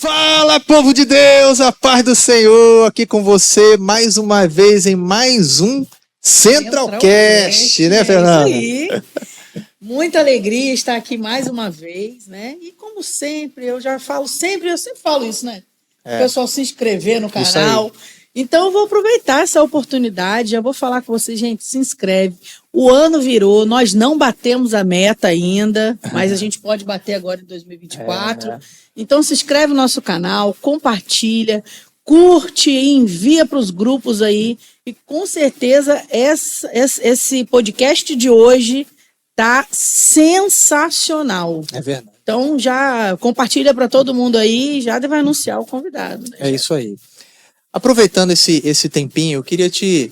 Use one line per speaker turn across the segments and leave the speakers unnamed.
Fala, povo de Deus, a paz do Senhor, aqui com você mais uma vez em mais um Centralcast, né, Fernanda?
Isso aí. Muita alegria estar aqui mais uma vez, né? E como sempre, eu sempre falo isso, né? O pessoal se inscrever no canal. Então eu vou aproveitar essa oportunidade, já vou falar com vocês, gente, se inscreve. O ano virou, nós não batemos a meta ainda, mas a gente pode bater agora em 2024. Então se inscreve no nosso canal, compartilha, curte e envia para os grupos aí. E com certeza esse podcast de hoje tá sensacional.
É verdade.
Então já compartilha para todo mundo aí e já vai anunciar o convidado. Né?
É isso aí. Aproveitando esse tempinho, eu queria te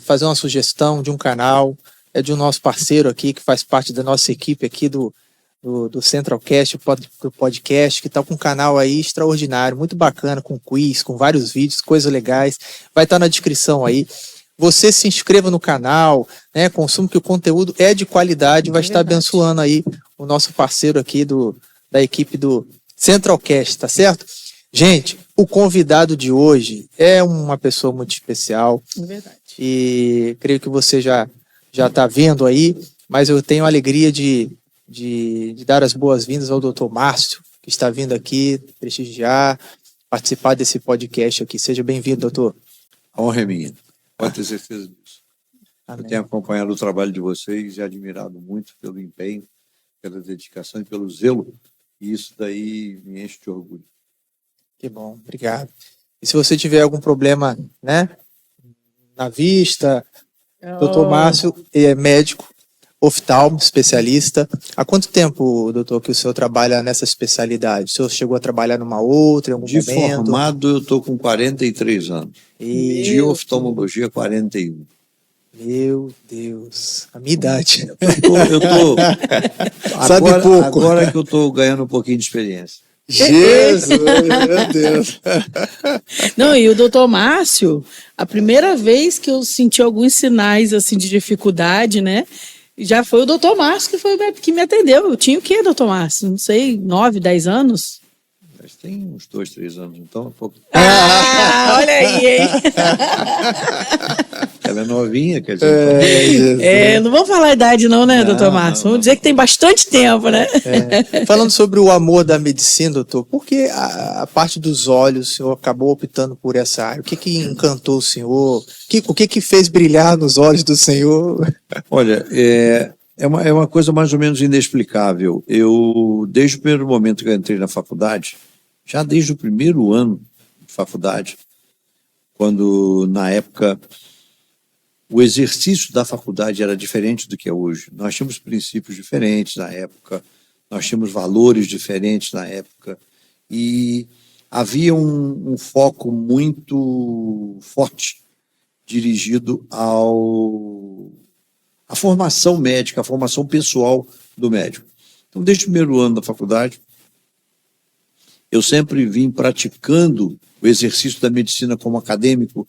fazer uma sugestão de um canal, de um nosso parceiro aqui, que faz parte da nossa equipe aqui do Centralcast, do podcast, que está com um canal aí extraordinário, muito bacana, com quiz, com vários vídeos, coisas legais. Vai estar na descrição aí. Você se inscreva no canal, né? Consuma, que o conteúdo é de qualidade, vai estar abençoando aí o nosso parceiro aqui da equipe do Centralcast, tá certo? Gente, o convidado de hoje é uma pessoa muito especial.
É verdade.
E creio que você já está vendo aí, mas eu tenho a alegria de dar as boas-vindas ao Dr. Márcio, que está vindo aqui prestigiar, participar desse podcast aqui. Seja bem-vindo, doutor.
A honra é minha. Pode ter certeza disso.
Amém.
Eu tenho acompanhado o trabalho de vocês e admirado muito pelo empenho, pela dedicação e pelo zelo. E isso daí me enche de orgulho.
Que bom, obrigado. E se você tiver algum problema, né, na vista, doutor Márcio é médico, oftalmo, especialista. Há quanto tempo, doutor, que o senhor trabalha nessa especialidade? O senhor chegou a trabalhar numa outra, em algum momento?
De formado, eu estou com 43 anos. De oftalmologia, 41.
Meu Deus, a minha idade.
Eu tô
Sabe pouco.
Agora que eu estou ganhando um pouquinho de experiência.
Jesus, meu Deus.
Não, e o doutor Márcio, a primeira vez que eu senti alguns sinais assim de dificuldade, né? Já foi o doutor Márcio que me atendeu. Eu tinha o quê, doutor Márcio? Não sei, 9, 10 anos?
Mas tem uns 2, 3 anos, então. Pouco...
olha aí, hein?
Ela é novinha, quer dizer.
Não vamos falar a idade não, né, doutor Márcio? Vamos dizer que tem bastante tempo, né?
Falando sobre o amor da medicina, doutor, por que a parte dos olhos o senhor acabou optando por essa área? O que encantou o senhor? O que fez brilhar nos olhos do senhor?
Olha, é uma coisa mais ou menos inexplicável. Eu, desde o primeiro momento que eu entrei na faculdade, já desde o primeiro ano de faculdade, quando, na época, o exercício da faculdade era diferente do que é hoje. Nós tínhamos princípios diferentes na época, nós tínhamos valores diferentes na época, e havia um foco muito forte dirigido à formação médica, à formação pessoal do médico. Então, desde o primeiro ano da faculdade, eu sempre vim praticando o exercício da medicina como acadêmico,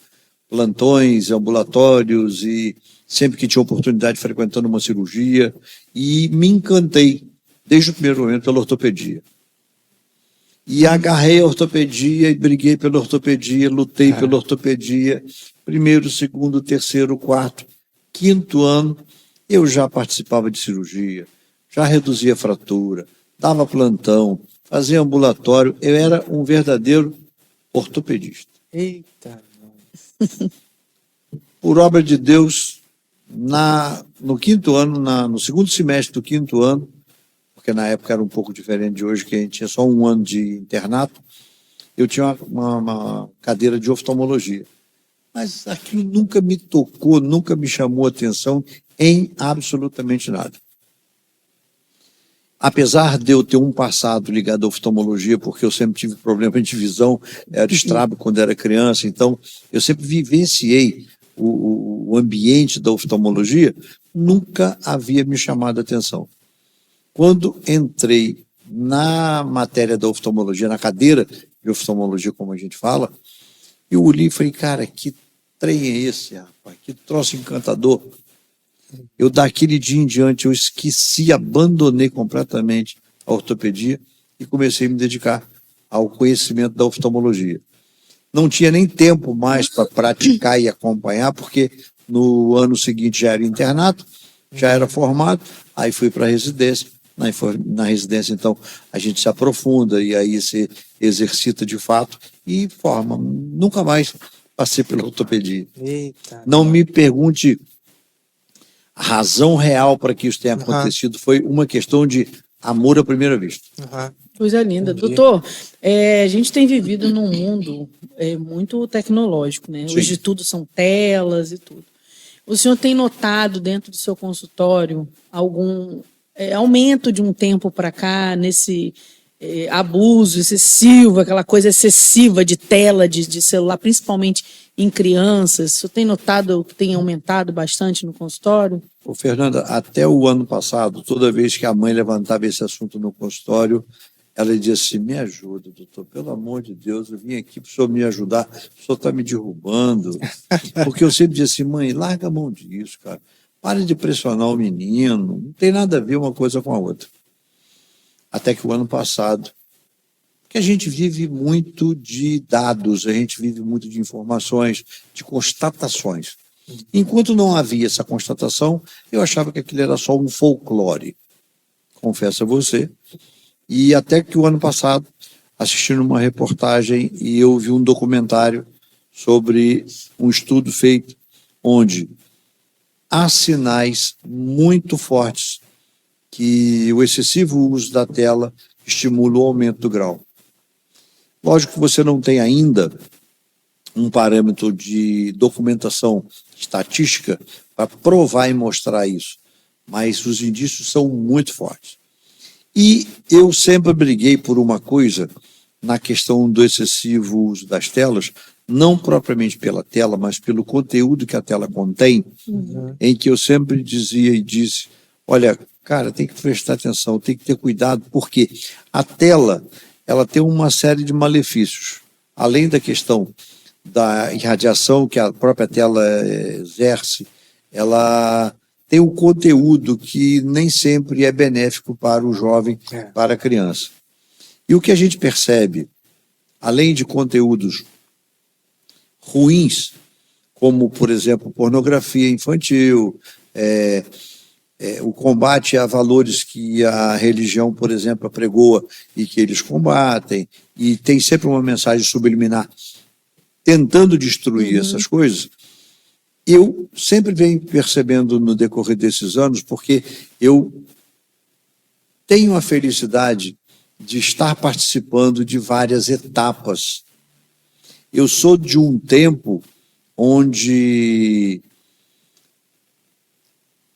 plantões, ambulatórios, e sempre que tinha oportunidade frequentando uma cirurgia, e me encantei, desde o primeiro momento, pela ortopedia. E agarrei a ortopedia e briguei pela ortopedia, lutei pela ortopedia, primeiro, segundo, terceiro, quarto, quinto ano, eu já participava de cirurgia, já reduzia fratura, dava plantão, fazia ambulatório, eu era um verdadeiro ortopedista.
Eita!
Por obra de Deus, no quinto ano, no segundo semestre do quinto ano, porque na época era um pouco diferente de hoje, que a gente tinha só um ano de internato, eu tinha uma cadeira de oftalmologia. Mas aquilo nunca me tocou, nunca me chamou atenção em absolutamente nada. Apesar de eu ter um passado ligado à oftalmologia, porque eu sempre tive problema de visão, era estrábico quando era criança, então eu sempre vivenciei o ambiente da oftalmologia, nunca havia me chamado a atenção. Quando entrei na matéria da oftalmologia, na cadeira de oftalmologia, como a gente fala, eu olhei e falei, cara, que trem é esse, rapaz? Que troço encantador. Eu, daquele dia em diante, eu esqueci, abandonei completamente a ortopedia e comecei a me dedicar ao conhecimento da oftalmologia. Não tinha nem tempo mais para praticar e acompanhar, porque no ano seguinte já era internato, já era formado, aí fui para a residência. Na residência, então, a gente se aprofunda e aí se exercita de fato e forma. Nunca mais passei pela ortopedia.
Eita.
Não me pergunte a razão real para que isso tenha acontecido. Foi uma questão de amor à primeira vista.
Coisa linda.
Entendi.
Doutor, a gente tem vivido num mundo muito tecnológico, né?
Sim.
Hoje tudo são telas e tudo. O senhor tem notado dentro do seu consultório algum aumento de um tempo para cá nesse abuso excessivo, aquela coisa excessiva de tela, de celular, principalmente em crianças? O senhor tem notado que tem aumentado bastante no consultório?
Ô, Fernanda, até o ano passado, toda vez que a mãe levantava esse assunto no consultório, ela dizia assim: me ajuda, doutor, pelo amor de Deus, eu vim aqui para o senhor me ajudar, o senhor está me derrubando. Porque eu sempre dizia assim: mãe, larga a mão disso, cara. Pare de pressionar o menino, não tem nada a ver uma coisa com a outra. Até que o ano passado, porque a gente vive muito de dados, a gente vive muito de informações, de constatações. Enquanto não havia essa constatação, eu achava que aquilo era só um folclore, confesso a você. E até que o ano passado, assistindo uma reportagem, e eu vi um documentário sobre um estudo feito onde há sinais muito fortes que o excessivo uso da tela estimula o aumento do grau. Lógico que você não tem ainda um parâmetro de documentação estatística para provar e mostrar isso, mas os indícios são muito fortes. E eu sempre briguei por uma coisa na questão do excessivo uso das telas, não propriamente pela tela, mas pelo conteúdo que a tela contém, em que eu sempre dizia e disse: olha, cara, tem que prestar atenção, tem que ter cuidado, porque a tela, ela tem uma série de malefícios. Além da questão da irradiação que a própria tela exerce, ela tem um conteúdo que nem sempre é benéfico para o jovem, para a criança. E o que a gente percebe, além de conteúdos ruins, como, por exemplo, pornografia infantil, o combate a valores que a religião, por exemplo, apregoa e que eles combatem, e tem sempre uma mensagem subliminar tentando destruir essas coisas, eu sempre venho percebendo no decorrer desses anos, porque eu tenho a felicidade de estar participando de várias etapas. Eu sou de um tempo onde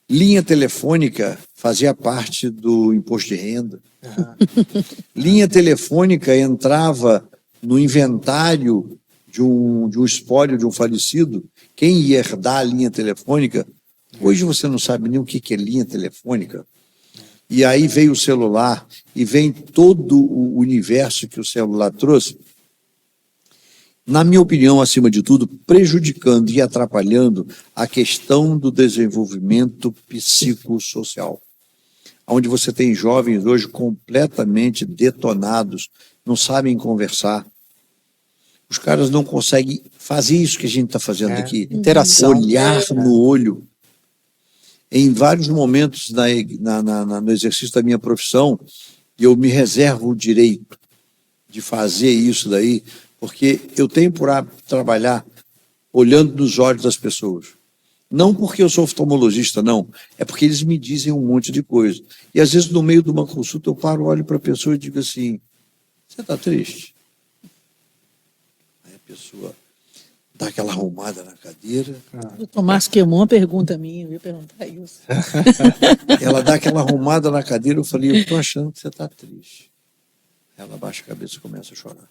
linha telefônica fazia parte do imposto de renda. Linha telefônica entrava no inventário de um espólio de um falecido. Quem ia herdar a linha telefônica? Hoje você não sabe nem o que é linha telefônica. E aí veio o celular, e vem todo o universo que o celular trouxe, na minha opinião, acima de tudo, prejudicando e atrapalhando a questão do desenvolvimento psicossocial, onde você tem jovens hoje completamente detonados, não sabem conversar. Os caras não conseguem fazer isso que a gente está fazendo aqui.
Interação.
Olhar no olho. Em vários momentos no exercício da minha profissão, eu me reservo o direito de fazer isso daí, porque eu tenho por hábito trabalhar olhando nos olhos das pessoas. Não porque eu sou oftalmologista, não. É porque eles me dizem um monte de coisa. E às vezes, no meio de uma consulta, eu paro, olho para a pessoa e digo assim: você está triste? Aí a pessoa dá aquela arrumada na cadeira.
Doutor Márcio Queimou, uma pergunta minha, eu ia perguntar isso.
Ela dá aquela arrumada na cadeira, eu falei: eu estou achando que você está triste. Ela abaixa a cabeça e começa a chorar.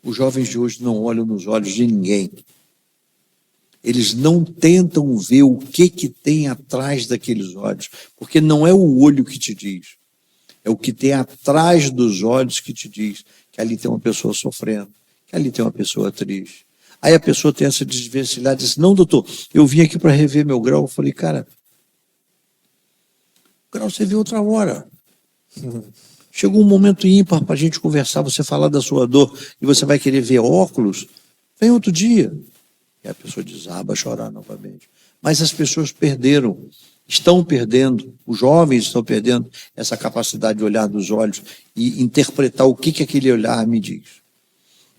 Os jovens de hoje não olham nos olhos de ninguém. Eles não tentam ver o que tem atrás daqueles olhos, porque não é o olho que te diz, é o que tem atrás dos olhos que te diz que ali tem uma pessoa sofrendo, que ali tem uma pessoa triste. Aí a pessoa tem essa desvencilhada e diz: não, doutor, eu vim aqui para rever meu grau. Eu falei: cara, o grau você viu outra hora. Chegou um momento ímpar para a gente conversar, você falar da sua dor e você vai querer ver óculos, vem outro dia. E a pessoa desaba a chorar novamente. Mas as pessoas estão perdendo, os jovens estão perdendo essa capacidade de olhar nos olhos e interpretar o que aquele olhar me diz.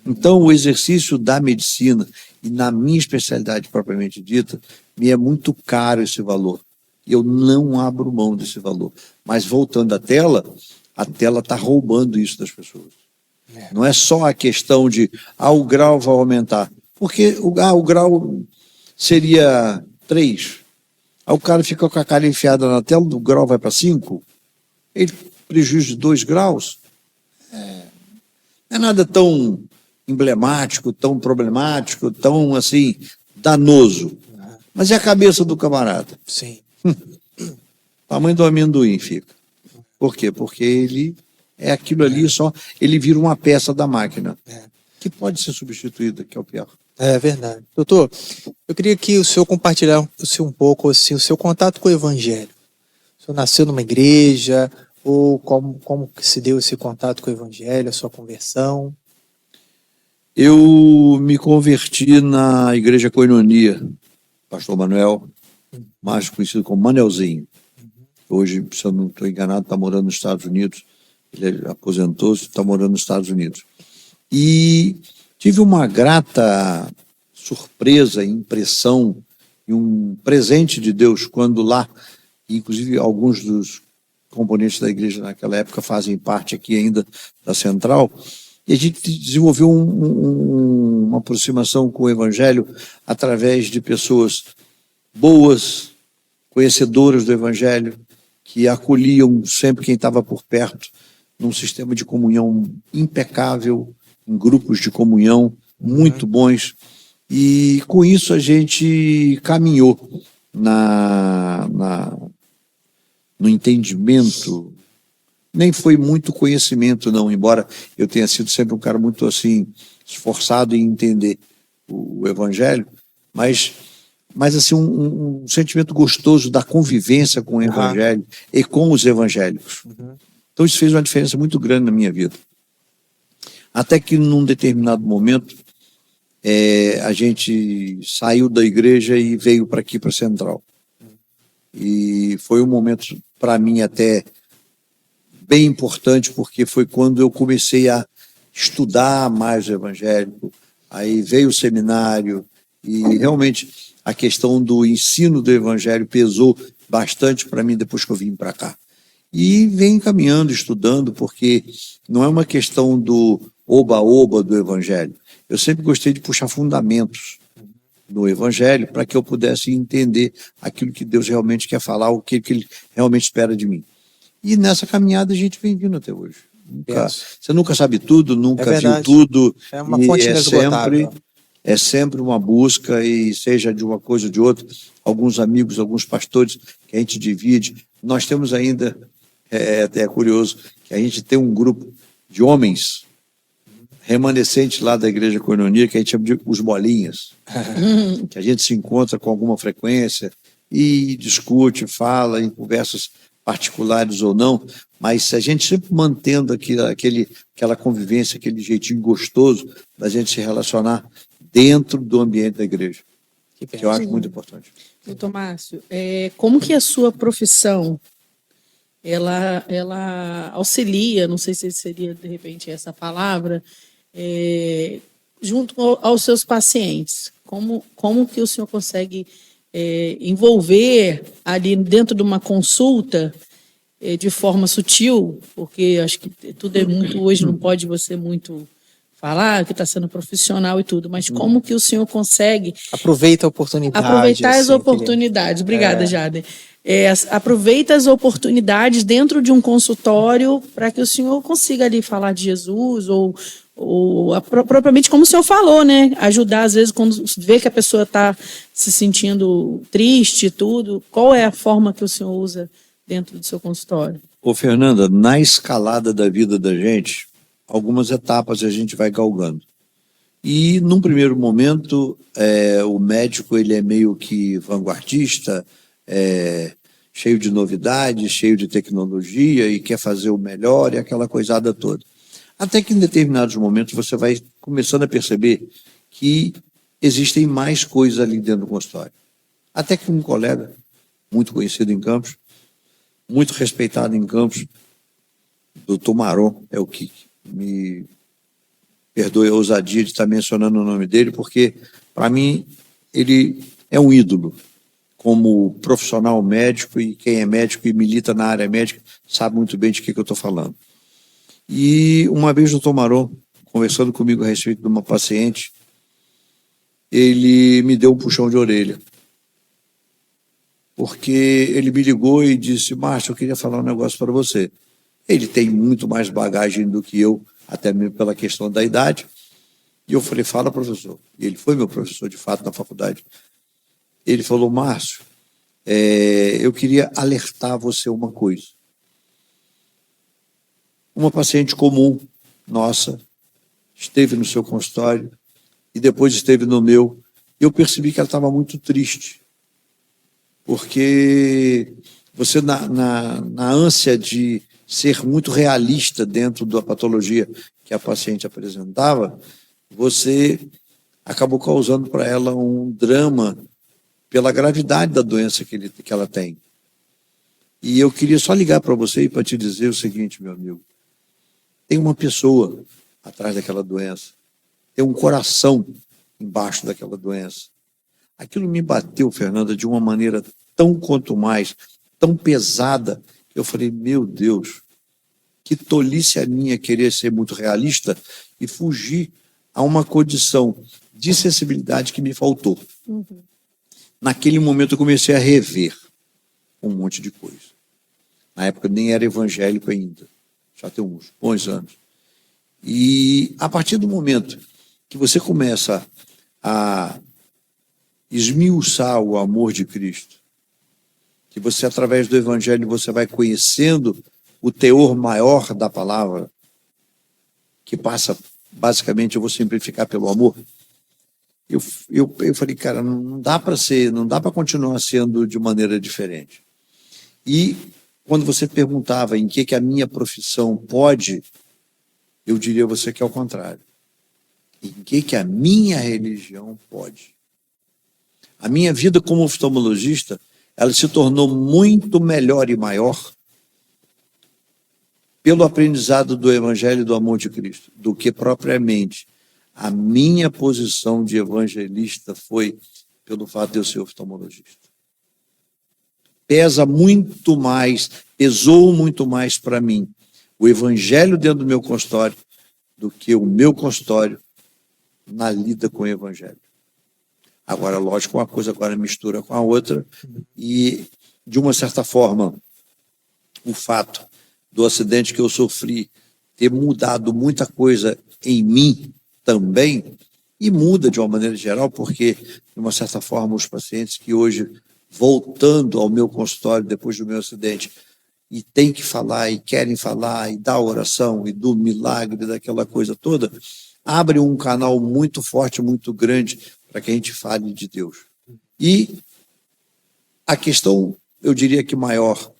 Então, o exercício da medicina, e na minha especialidade propriamente dita, me é muito caro esse valor. Eu não abro mão desse valor. Mas voltando à tela, a tela está roubando isso das pessoas. Não é só a questão de, o grau vai aumentar. Porque o grau seria 3. Aí o cara fica com a cara enfiada na tela, o grau vai para 5. Ele prejuízo de 2 graus. Não é nada tão emblemático, tão problemático, tão assim, danoso. Mas é a cabeça do camarada.
Sim.
Tamanho do amendoim fica. Por quê? Porque ele é aquilo ali só, ele vira uma peça da máquina, que pode ser substituída, que é o pior.
É verdade. Doutor, eu queria que o senhor compartilhasse um pouco assim, o seu contato com o Evangelho. O senhor nasceu numa igreja, ou como que se deu esse contato com o Evangelho, a sua conversão?
Eu me converti na Igreja Koinonia, Pastor Manuel, mais conhecido como Manelzinho. Hoje, se eu não estou enganado, está morando nos Estados Unidos. Ele aposentou-se, está morando nos Estados Unidos. E tive uma grata surpresa, impressão e um presente de Deus quando lá, inclusive alguns dos componentes da igreja naquela época fazem parte aqui ainda da Central, e a gente desenvolveu uma aproximação com o Evangelho através de pessoas boas, conhecedoras do Evangelho, que acolhiam sempre quem estava por perto, num sistema de comunhão impecável, em grupos de comunhão muito bons, e com isso a gente caminhou no entendimento. Nem foi muito conhecimento, não, embora eu tenha sido sempre um cara muito assim, esforçado em entender o Evangelho, mas assim, um sentimento gostoso da convivência com o Evangelho e com os evangélicos. Então isso fez uma diferença muito grande na minha vida. Até que num determinado momento, a gente saiu da igreja e veio para aqui, para a Central. E foi um momento, para mim, até bem importante, porque foi quando eu comecei a estudar mais o evangélico, aí veio o seminário, e realmente a questão do ensino do evangelho pesou bastante para mim depois que eu vim para cá. E venho caminhando, estudando, porque não é uma questão do oba-oba do evangelho. Eu sempre gostei de puxar fundamentos no evangelho para que eu pudesse entender aquilo que Deus realmente quer falar, o que Ele realmente espera de mim. E nessa caminhada a gente vem vindo até hoje. Você nunca sabe tudo, nunca viu tudo.
É uma fonte inesgotável.
É sempre uma busca, e seja de uma coisa ou de outra, alguns amigos, alguns pastores que a gente divide. Nós temos ainda, até curioso, que a gente tem um grupo de homens remanescentes lá da Igreja Koinonia, que a gente chama de os bolinhas, que a gente se encontra com alguma frequência e discute, fala em conversas particulares ou não, mas a gente sempre mantendo aquela convivência, aquele jeitinho gostoso da gente se relacionar dentro do ambiente da igreja, que eu acho muito importante.
Doutor Márcio, como que a sua profissão ela auxilia, não sei se seria de repente essa palavra, junto aos seus pacientes? Como que o senhor consegue envolver ali dentro de uma consulta de forma sutil, porque acho que tudo é muito, hoje não pode você muito falar que está sendo profissional e tudo, mas como que o senhor consegue
aproveitar as
oportunidades? Obrigada, Jader. Aproveita as oportunidades dentro de um consultório para que o senhor consiga ali falar de Jesus ou propriamente como o senhor falou, né? Ajudar, às vezes, quando vê que a pessoa está se sentindo triste e tudo. Qual é a forma que o senhor usa dentro do seu consultório?
Ô, Fernanda, na escalada da vida da gente, algumas etapas a gente vai galgando. E, num primeiro momento, o médico ele é meio que vanguardista, cheio de novidades, cheio de tecnologia e quer fazer o melhor e aquela coisada toda. Até que em determinados momentos você vai começando a perceber que existem mais coisas ali dentro do consultório. Até que um colega, muito conhecido em Campos, muito respeitado em Campos, doutor Maron, é o que me perdoe a ousadia de estar mencionando o nome dele, porque, para mim, ele é um ídolo como profissional médico, e quem é médico e milita na área médica sabe muito bem de que eu estou falando. E uma vez o doutor Maron, conversando comigo a respeito de uma paciente, ele me deu um puxão de orelha. Porque ele me ligou e disse: Márcio, eu queria falar um negócio para você. Ele tem muito mais bagagem do que eu, até mesmo pela questão da idade. E eu falei: fala, professor. E ele foi meu professor, de fato, na faculdade. Ele falou: Márcio, eu queria alertar você uma coisa. Uma paciente comum, nossa, esteve no seu consultório e depois esteve no meu. Eu percebi que ela estava muito triste. Porque você, na ânsia de ser muito realista dentro da patologia que a paciente apresentava, você acabou causando para ela um drama pela gravidade da doença que ela tem. E eu queria só ligar para você e para te dizer o seguinte, meu amigo: tem uma pessoa atrás daquela doença, tem um coração embaixo daquela doença. Aquilo me bateu, Fernanda, de uma maneira tão quanto mais, tão pesada, que eu falei: meu Deus, que tolice a minha querer ser muito realista e fugir a uma condição de sensibilidade que me faltou.
Uhum.
Naquele momento eu comecei a rever um monte de coisa. Na época eu nem era evangélico ainda, já tem uns bons anos. E a partir do momento que você começa a esmiuçar o amor de Cristo, que você, através do Evangelho, você vai conhecendo o teor maior da palavra, que passa, basicamente, eu vou simplificar, pelo amor. Eu falei: cara, não dá para continuar sendo de maneira diferente. E quando você perguntava em que a minha profissão pode, eu diria a você que é o contrário. Em que a minha religião pode. A minha vida como oftalmologista, ela se tornou muito melhor e maior pelo aprendizado do Evangelho e do amor de Cristo, do que propriamente a minha posição de evangelista foi pelo fato de eu ser oftalmologista. Pesou muito mais para mim o Evangelho dentro do meu consultório do que o meu consultório na lida com o Evangelho. Agora, lógico, uma coisa agora mistura com a outra e, de uma certa forma, o fato do acidente que eu sofri ter mudado muita coisa em mim também, e muda de uma maneira geral, porque, de uma certa forma, os pacientes que hoje, voltando ao meu consultório depois do meu acidente, e tem que falar, e querem falar, e da oração, e do milagre, daquela coisa toda, abre um canal muito forte, muito grande, para que a gente fale de Deus. E a questão, eu diria que maior,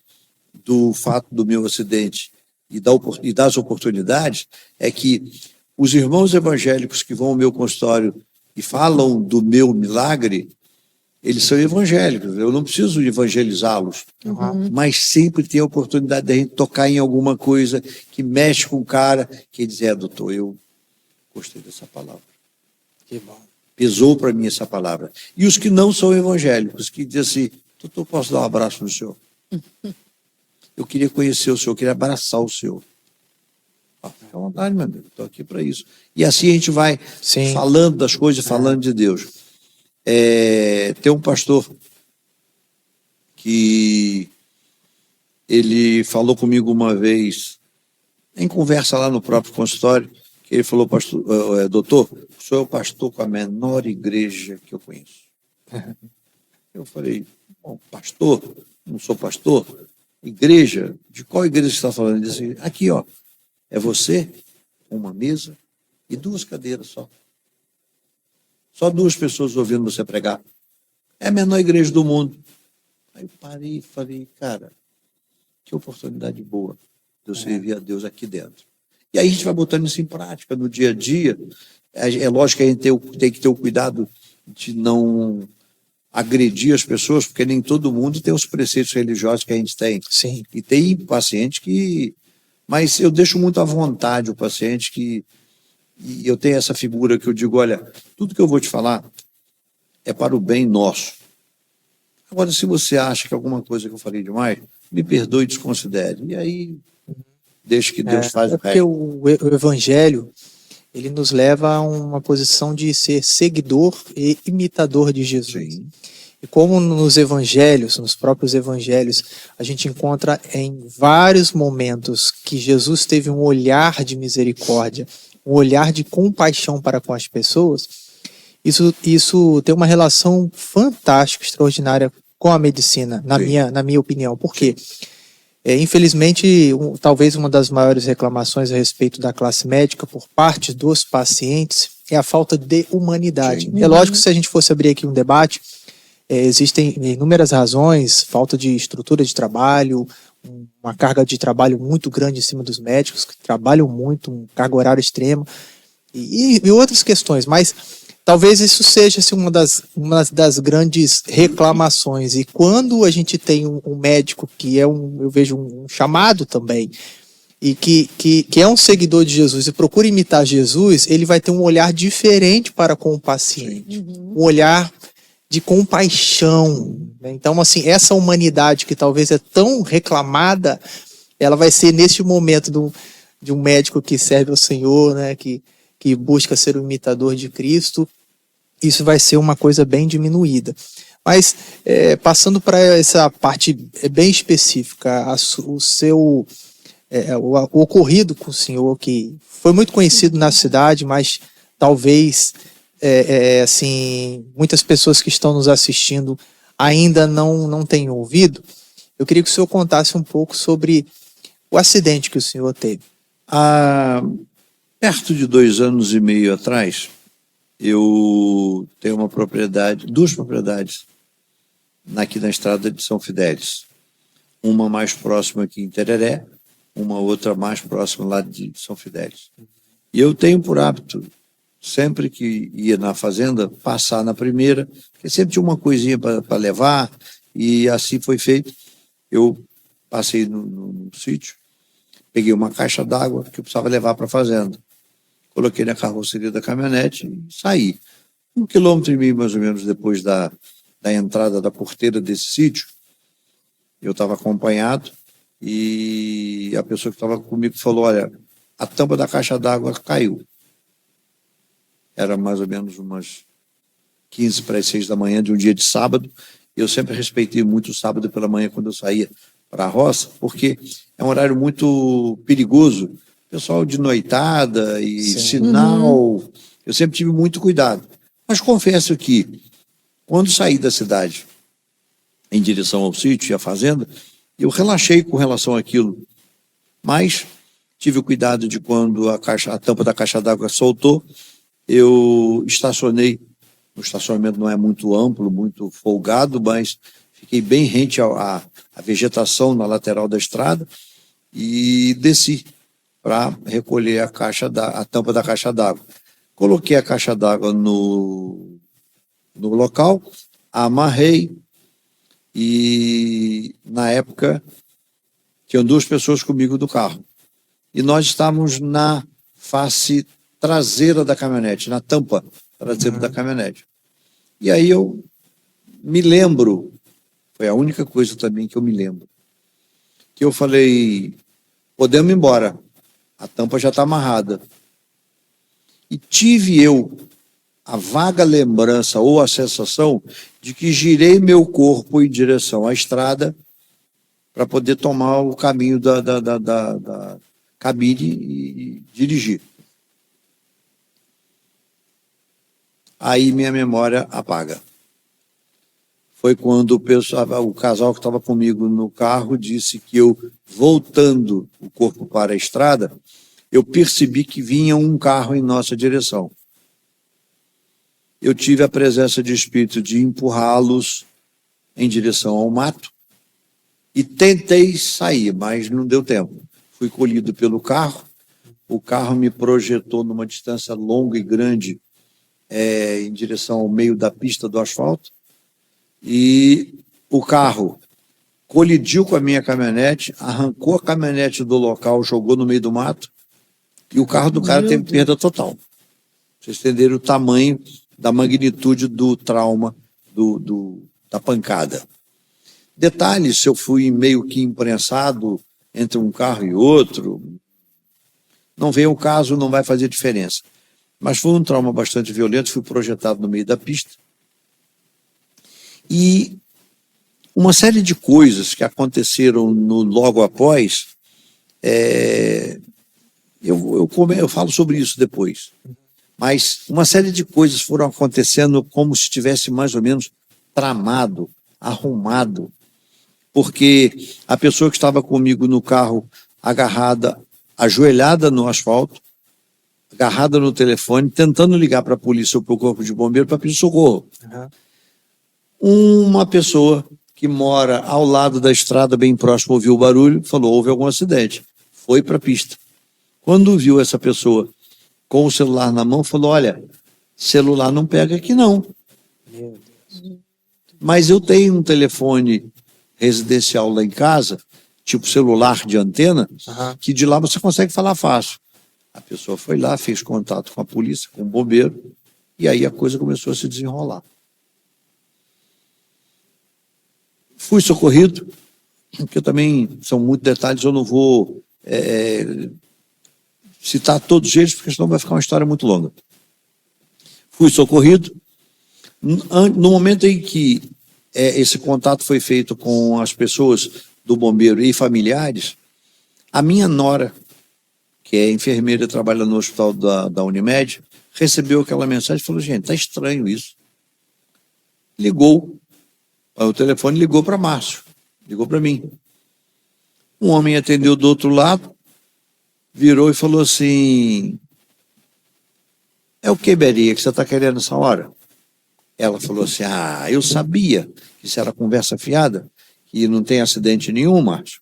do fato do meu acidente e das oportunidades, é que os irmãos evangélicos que vão ao meu consultório e falam do meu milagre, eles são evangélicos, eu não preciso evangelizá-los, mas sempre tem a oportunidade de a gente tocar em alguma coisa que mexe com o cara, que diz: doutor, eu gostei dessa palavra.
Que bom.
Pesou para mim essa palavra. E os que não são evangélicos, que dizem assim: doutor, posso dar um abraço no senhor? Eu queria conhecer o senhor, eu queria abraçar o senhor. Fica à vontade, meu amigo, estou aqui para isso. E assim a gente vai falando das coisas, falando de Deus. Tem um pastor que ele falou comigo uma vez, em conversa lá no próprio consultório, que ele falou: doutor, o senhor é o pastor com a menor igreja que eu conheço. Eu falei: bom, pastor? Não sou pastor? Igreja? De qual igreja você está falando? Ele disse: aqui, ó, é você, uma mesa e 2 cadeiras só. Só 2 pessoas ouvindo você pregar. É a menor igreja do mundo. Aí eu parei e falei, cara, que oportunidade boa de eu servir a Deus aqui dentro. E aí a gente vai botando isso em prática no dia a dia. É lógico que a gente tem que ter o cuidado de não agredir as pessoas, porque nem todo mundo tem os preceitos religiosos que a gente tem.
Sim.
E tem paciente que... Mas eu deixo muito à vontade o paciente que... E eu tenho essa figura que eu digo, olha, tudo que eu vou te falar é para o bem nosso. Agora, se você acha que alguma coisa que eu falei demais, me perdoe e desconsidere. E aí, deixa que Deus faz o resto.
Porque o evangelho, ele nos leva a uma posição de ser seguidor e imitador de Jesus.
Sim.
E como nos evangelhos, nos próprios evangelhos, a gente encontra em vários momentos que Jesus teve um olhar de misericórdia, um olhar de compaixão para com as pessoas, isso tem uma relação fantástica, extraordinária com a medicina, na minha opinião. Por quê? Infelizmente, talvez uma das maiores reclamações a respeito da classe médica por parte dos pacientes é a falta de humanidade. É lógico que se a gente fosse abrir aqui um debate, existem inúmeras razões, falta de estrutura de trabalho, uma carga de trabalho muito grande em cima dos médicos, que trabalham muito, uma carga horária extrema, e outras questões, mas talvez isso seja assim, uma das grandes reclamações. E quando a gente tem um médico que eu vejo um chamado também, e que é um seguidor de Jesus e procura imitar Jesus, ele vai ter um olhar diferente para com o paciente, um olhar de compaixão, né? Então, assim, essa humanidade que talvez é tão reclamada, ela vai ser neste momento de um médico que serve ao Senhor, né? Que busca ser o imitador de Cristo, isso vai ser uma coisa bem diminuída. Mas, passando para essa parte bem específica, o ocorrido com o senhor, que foi muito conhecido na cidade, mas talvez... assim, muitas pessoas que estão nos assistindo ainda não tenham ouvido. Eu queria que o senhor contasse um pouco sobre o acidente que o senhor teve.
Perto de 2 anos e meio atrás, eu tenho duas propriedades aqui na estrada de São Fidélis. Uma mais próxima aqui em Tereré, uma outra mais próxima lá de São Fidélis. E eu tenho por hábito, sempre que ia na fazenda, passar na primeira, porque sempre tinha uma coisinha para levar, e assim foi feito. Eu passei no sítio, peguei uma caixa d'água que eu precisava levar para a fazenda. Coloquei na carroceria da caminhonete e saí. 1,5 km mais ou menos depois da entrada da porteira desse sítio, eu estava acompanhado, e a pessoa que estava comigo falou, olha, a tampa da caixa d'água caiu. Era mais ou menos umas 15 para as 6 da manhã de um dia de sábado. Eu sempre respeitei muito o sábado pela manhã quando eu saía para a roça, porque é um horário muito perigoso. Pessoal de noitada e sinal, eu sempre tive muito cuidado. Mas confesso que, quando saí da cidade em direção ao sítio e à fazenda, eu relaxei com relação àquilo. Mas tive o cuidado de quando a tampa da caixa d'água soltou, eu estacionei. O estacionamento não é muito amplo, muito folgado, mas fiquei bem rente à vegetação na lateral da estrada e desci para recolher a tampa da caixa d'água. Coloquei a caixa d'água no local, amarrei, e na época tinham 2 pessoas comigo do carro. E nós estávamos na face traseira da caminhonete, na tampa traseira da caminhonete. E aí eu me lembro, foi a única coisa também que eu me lembro, que eu falei, podemos ir embora, a tampa já está amarrada. E tive eu a vaga lembrança ou a sensação de que girei meu corpo em direção à estrada para poder tomar o caminho da cabine e dirigir. Aí minha memória apaga. Foi quando o casal que estava comigo no carro disse que eu, voltando o corpo para a estrada, eu percebi que vinha um carro em nossa direção. Eu tive a presença de espírito de empurrá-los em direção ao mato e tentei sair, mas não deu tempo. Fui colhido pelo carro, o carro me projetou numa distância longa e grande em direção ao meio da pista do asfalto e o carro colidiu com a minha caminhonete, arrancou a caminhonete do local, jogou no meio do mato e o carro do cara teve perda total. Pra vocês entenderem o tamanho da magnitude do trauma da pancada. Detalhe, se eu fui meio que imprensado entre um carro e outro, não vem o caso, não vai fazer diferença. Mas foi um trauma bastante violento, fui projetado no meio da pista. E uma série de coisas que aconteceram logo após, eu falo sobre isso depois. Mas uma série de coisas foram acontecendo como se estivesse mais ou menos tramado, arrumado, porque a pessoa que estava comigo no carro, agarrada, ajoelhada no asfalto, agarrada no telefone, tentando ligar para a polícia ou para o corpo de bombeiro para pedir socorro. Uma pessoa que mora ao lado da estrada, bem próximo, ouviu o barulho, falou, houve algum acidente, foi para a pista. Quando viu essa pessoa com o celular na mão, falou, olha, celular não pega aqui não. Meu Deus. Mas eu tenho um telefone residencial lá em casa, tipo celular de antena, que de lá você consegue falar fácil. A pessoa foi lá, fez contato com a polícia, com o bombeiro, e aí a coisa começou a se desenrolar. Fui socorrido, porque também são muitos detalhes, eu não vou citar todos eles, porque senão vai ficar uma história muito longa. Fui socorrido. No momento em que esse contato foi feito com as pessoas do bombeiro e familiares, a minha nora, que é enfermeira e trabalha no hospital da Unimed, recebeu aquela mensagem e falou, gente, está estranho isso. Ligou, o telefone ligou para Márcio, ligou para mim. Um homem atendeu do outro lado, virou e falou assim, é o que, Beria, que você está querendo nessa hora? Ela falou assim, eu sabia que isso era conversa fiada, que não tem acidente nenhum, Márcio.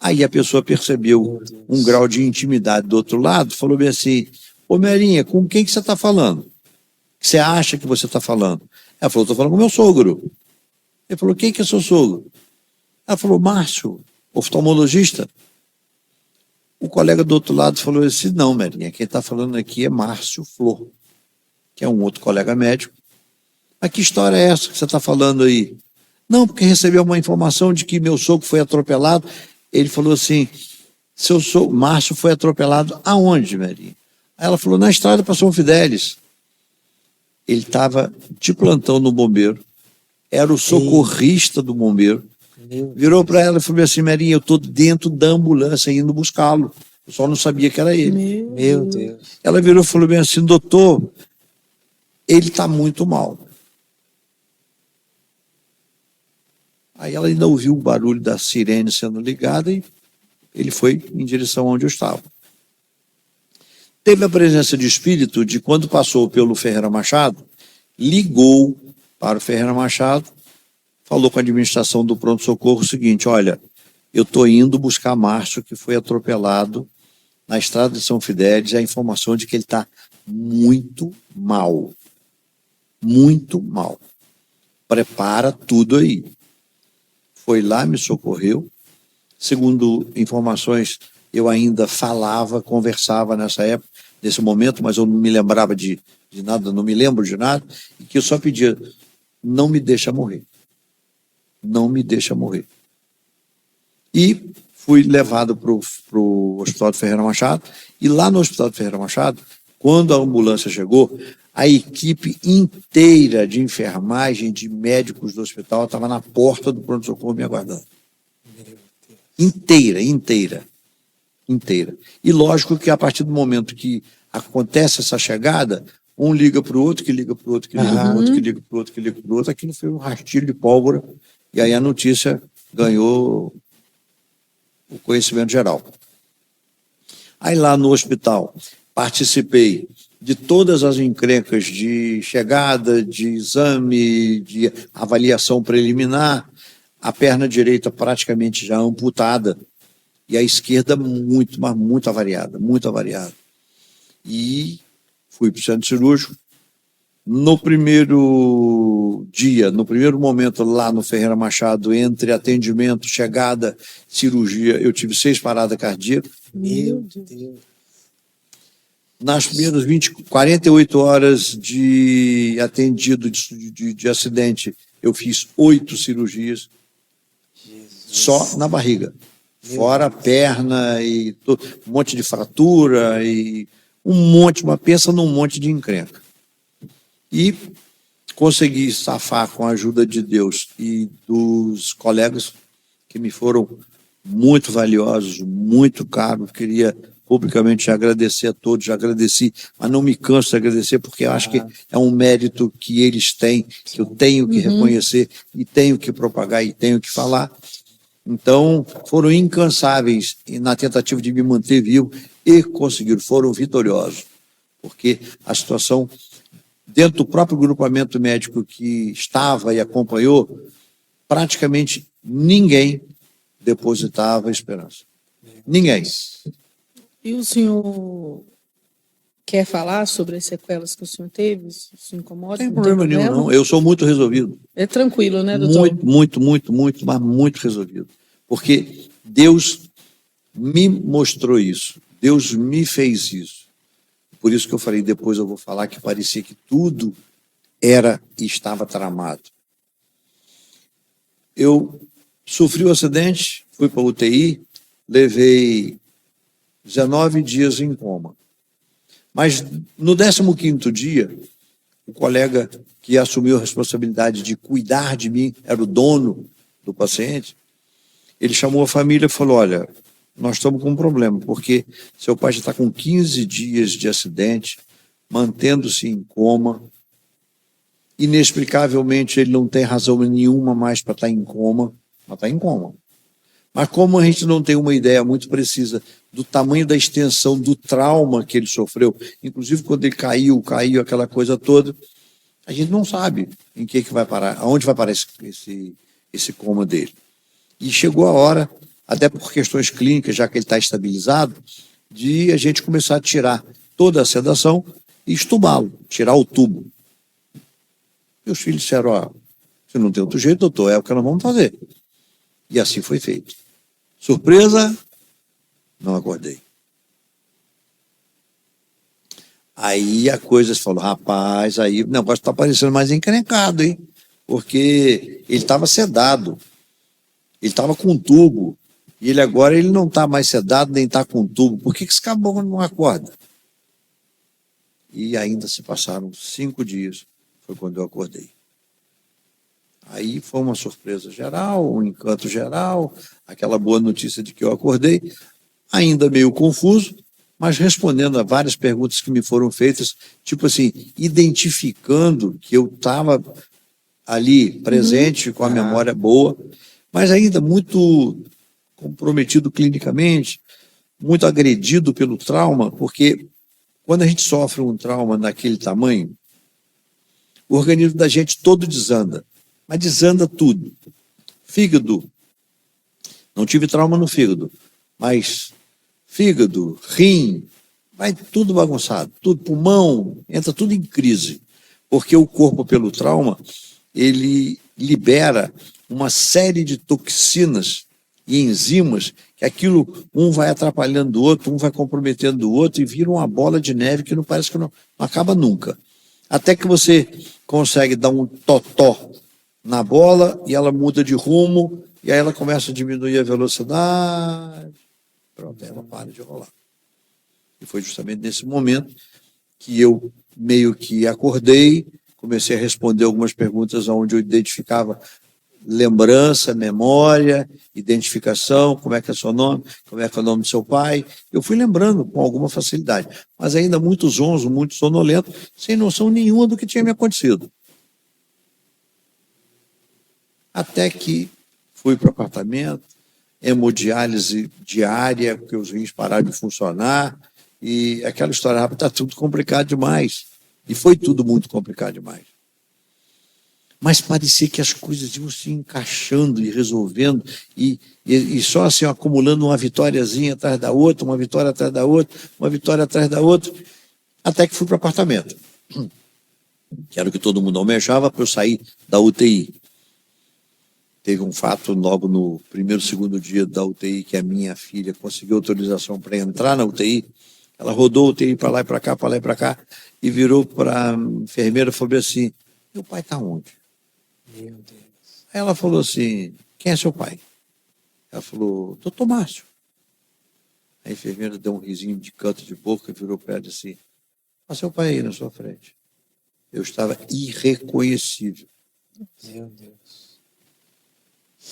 Aí a pessoa percebeu um grau de intimidade do outro lado, falou bem assim, ô Merinha, com quem que você está falando? Que você acha que você está falando? Ela falou, estou falando com meu sogro. Ele falou, quem que é seu sogro? Ela falou, Márcio, oftalmologista. O colega do outro lado falou assim, não, Merinha, quem está falando aqui é Márcio Flor, que é um outro colega médico. Mas que história é essa que você está falando aí? Não, porque recebeu uma informação de que meu sogro foi atropelado. Ele falou assim, Márcio foi atropelado aonde, Merinha? Aí ela falou, na estrada para São Fidélis. Ele estava de plantão no bombeiro, era o socorrista do bombeiro, virou para ela e falou assim, Merinha, eu estou dentro da ambulância indo buscá-lo, eu só não sabia que era ele.
Meu Deus.
Ela virou e falou bem assim, doutor, ele está muito mal. Aí ela ainda ouviu o barulho da sirene sendo ligada e ele foi em direção onde eu estava. Teve a presença de espírito de quando passou pelo Ferreira Machado, ligou para o Ferreira Machado, falou com a administração do pronto-socorro o seguinte, olha, eu estou indo buscar Márcio, que foi atropelado na estrada de São Fidélis, a informação de que ele está muito mal. Muito mal. Prepara tudo aí. Foi lá, me socorreu. Segundo informações, eu ainda falava, conversava nessa época, nesse momento, mas eu não me lembrava de nada, não me lembro de nada, e que eu só pedia, não me deixa morrer. Não me deixa morrer. E fui levado para o Hospital de Ferreira Machado, e lá no Hospital de Ferreira Machado, quando a ambulância chegou, a equipe inteira de enfermagem, de médicos do hospital, estava na porta do pronto-socorro me aguardando. Inteira. E lógico que a partir do momento que acontece essa chegada, um liga para o outro, que liga para o outro, que liga para o outro, que liga para o outro, que liga para o outro, aquilo foi um rastilho de pólvora, e aí a notícia ganhou o conhecimento geral. Aí lá no hospital, participei de todas as encrencas de chegada, de exame, de avaliação preliminar, a perna direita praticamente já amputada e a esquerda muito, mas muito avariada, muito avariada. E fui para o centro cirúrgico. No primeiro dia, no primeiro momento lá no Ferreira Machado, entre atendimento, chegada, cirurgia, eu tive 6 paradas cardíacas.
Meu Deus.
Nas primeiras 48 horas de atendido de acidente, eu fiz 8 cirurgias, só na barriga. Fora a perna e um monte de fratura e pensa num monte de encrenca. E consegui safar com a ajuda de Deus e dos colegas que me foram muito valiosos, muito caros. Queria publicamente agradecer a todos, já agradeci, mas não me canso de agradecer, porque eu acho que é um mérito que eles têm, que eu tenho que reconhecer e tenho que propagar e tenho que falar. Então, foram incansáveis na tentativa de me manter vivo e conseguiram, foram vitoriosos, porque a situação dentro do próprio grupamento médico que estava e acompanhou, praticamente ninguém depositava esperança. Ninguém.
E o senhor quer falar sobre as sequelas que o senhor teve? Isso incomoda?
Não tem problema nenhum, não. Eu sou muito resolvido.
É tranquilo, né, doutor?
Muito, mas muito resolvido. Porque Deus me mostrou isso. Deus me fez isso. Por isso que eu falei, depois eu vou falar que parecia que tudo era e estava tramado. Eu sofri um acidente, fui para a UTI, levei 19 dias em coma. Mas no 15º dia, o colega que assumiu a responsabilidade de cuidar de mim, era o dono do paciente, ele chamou a família e falou, olha, nós estamos com um problema, porque seu pai já está com 15 dias de acidente, mantendo-se em coma, inexplicavelmente ele não tem razão nenhuma mais para estar em coma, mas está em coma. Mas como a gente não tem uma ideia muito precisa do tamanho da extensão do trauma que ele sofreu, inclusive quando ele caiu aquela coisa toda, a gente não sabe em que vai parar, aonde vai parar esse coma dele. E chegou a hora, até por questões clínicas, já que ele está estabilizado, de a gente começar a tirar toda a sedação e estubá-lo, tirar o tubo. Meus filhos disseram, ó, se não tem outro jeito, doutor, é o que nós vamos fazer. E assim foi feito. Surpresa, não acordei. Aí a coisa se falou, rapaz, aí o negócio está parecendo mais encrencado, hein? Porque ele estava sedado, ele estava com tubo, e ele não está mais sedado, nem está com tubo. Por que esse caboclo não acorda? E ainda se passaram 5 dias, foi quando eu acordei. Aí foi uma surpresa geral, um encanto geral, aquela boa notícia de que eu acordei, ainda meio confuso, mas respondendo a várias perguntas que me foram feitas, tipo assim, identificando que eu estava ali presente, com a memória boa, mas ainda muito comprometido clinicamente, muito agredido pelo trauma, porque quando a gente sofre um trauma daquele tamanho, o organismo da gente todo desanda, mas desanda tudo. Fígado, não tive trauma no fígado, mas fígado, rim, vai tudo bagunçado, tudo, pulmão, entra tudo em crise, porque o corpo, pelo trauma, ele libera uma série de toxinas e enzimas, que aquilo, um vai atrapalhando o outro, um vai comprometendo o outro, e vira uma bola de neve que não parece que não acaba nunca. Até que você consegue dar um totó na bola, e ela muda de rumo, e aí ela começa a diminuir a velocidade, pronto, ela para de rolar. E foi justamente nesse momento que eu meio que acordei, comecei a responder algumas perguntas onde eu identificava lembrança, memória, identificação, como é que é seu nome, como é que é o nome do seu pai. Eu fui lembrando com alguma facilidade, mas ainda muito zonzo, muito sonolento, sem noção nenhuma do que tinha me acontecido. Até que fui para o apartamento, hemodiálise diária, porque os rins pararam de funcionar, E aquela história rápida, está tudo complicado demais. E foi tudo muito complicado demais. Mas parecia que as coisas iam se encaixando e resolvendo, e só assim, acumulando uma vitóriazinha atrás da outra, uma vitória atrás da outra, uma vitória atrás da outra, até que fui para o apartamento. Que era o que todo mundo almejava para eu sair da UTI. Teve um fato logo no primeiro, segundo dia da UTI, que a minha filha conseguiu autorização para entrar na UTI. Ela rodou a UTI para lá e para cá, para lá e para cá, e virou para a enfermeira e falou assim: meu pai está onde?
Meu Deus.
Aí ela falou assim: quem é seu pai? Ela falou: doutor Márcio. A enfermeira deu um risinho de canto de boca e virou para ela e disse assim: olha seu pai aí na sua frente. Eu estava irreconhecível.
Meu Deus.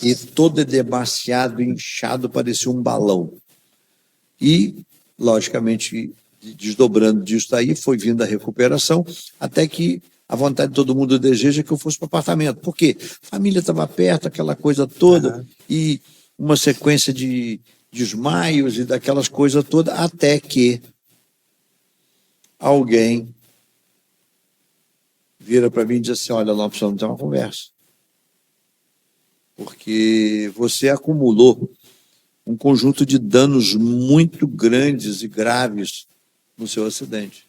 E todo demasiado inchado, parecia um balão. E, logicamente, desdobrando disso daí, foi vindo a recuperação, até que a vontade de todo mundo deseja que eu fosse para o apartamento. Por quê? A família estava perto, aquela coisa toda, e uma sequência de desmaios e daquelas coisas todas, até que alguém vira para mim e diz assim: olha, nós precisamos ter uma conversa. Porque você acumulou um conjunto de danos muito grandes e graves no seu acidente.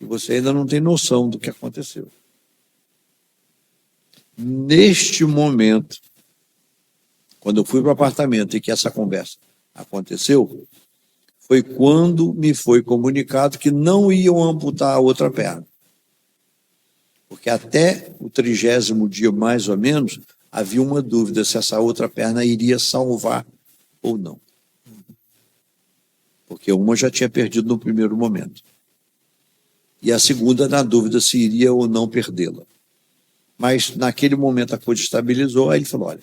E você ainda não tem noção do que aconteceu. Neste momento, quando eu fui para o apartamento e que essa conversa aconteceu, foi quando me foi comunicado que não iam amputar a outra perna. Porque até o 30º dia, mais ou menos, havia uma dúvida se essa outra perna iria salvar ou não. Porque uma já tinha perdido no primeiro momento. E a segunda, na dúvida se iria ou não perdê-la. Mas, naquele momento, a coisa estabilizou. Aí ele falou: olha,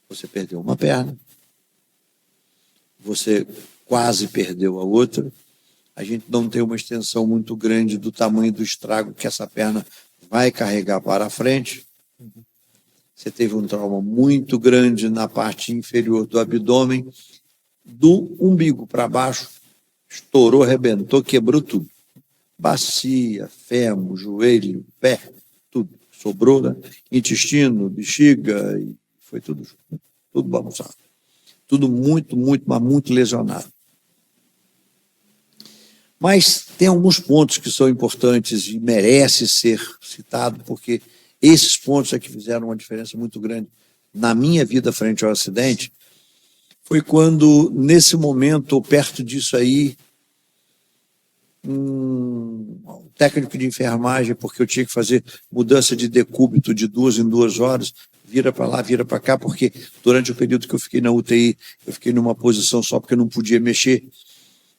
você perdeu uma perna, você quase perdeu a outra, a gente não tem uma extensão muito grande do tamanho do estrago que essa perna vai carregar para a frente. Você teve um trauma muito grande na parte inferior do abdômen, do umbigo para baixo, estourou, arrebentou, quebrou tudo. Bacia, fêmur, joelho, pé, tudo. Sobrou, né? Intestino, bexiga, e foi tudo junto, tudo bagunçado. Tudo muito, mas muito lesionado. Mas tem alguns pontos que são importantes e merece ser citado, porque esses pontos é que fizeram uma diferença muito grande na minha vida frente ao acidente. Foi quando, nesse momento, ou perto disso aí, um técnico de enfermagem, porque eu tinha que fazer mudança de decúbito de 2 em 2 horas, vira para lá, vira para cá, porque durante o período que eu fiquei na UTI, eu fiquei numa posição só porque eu não podia mexer.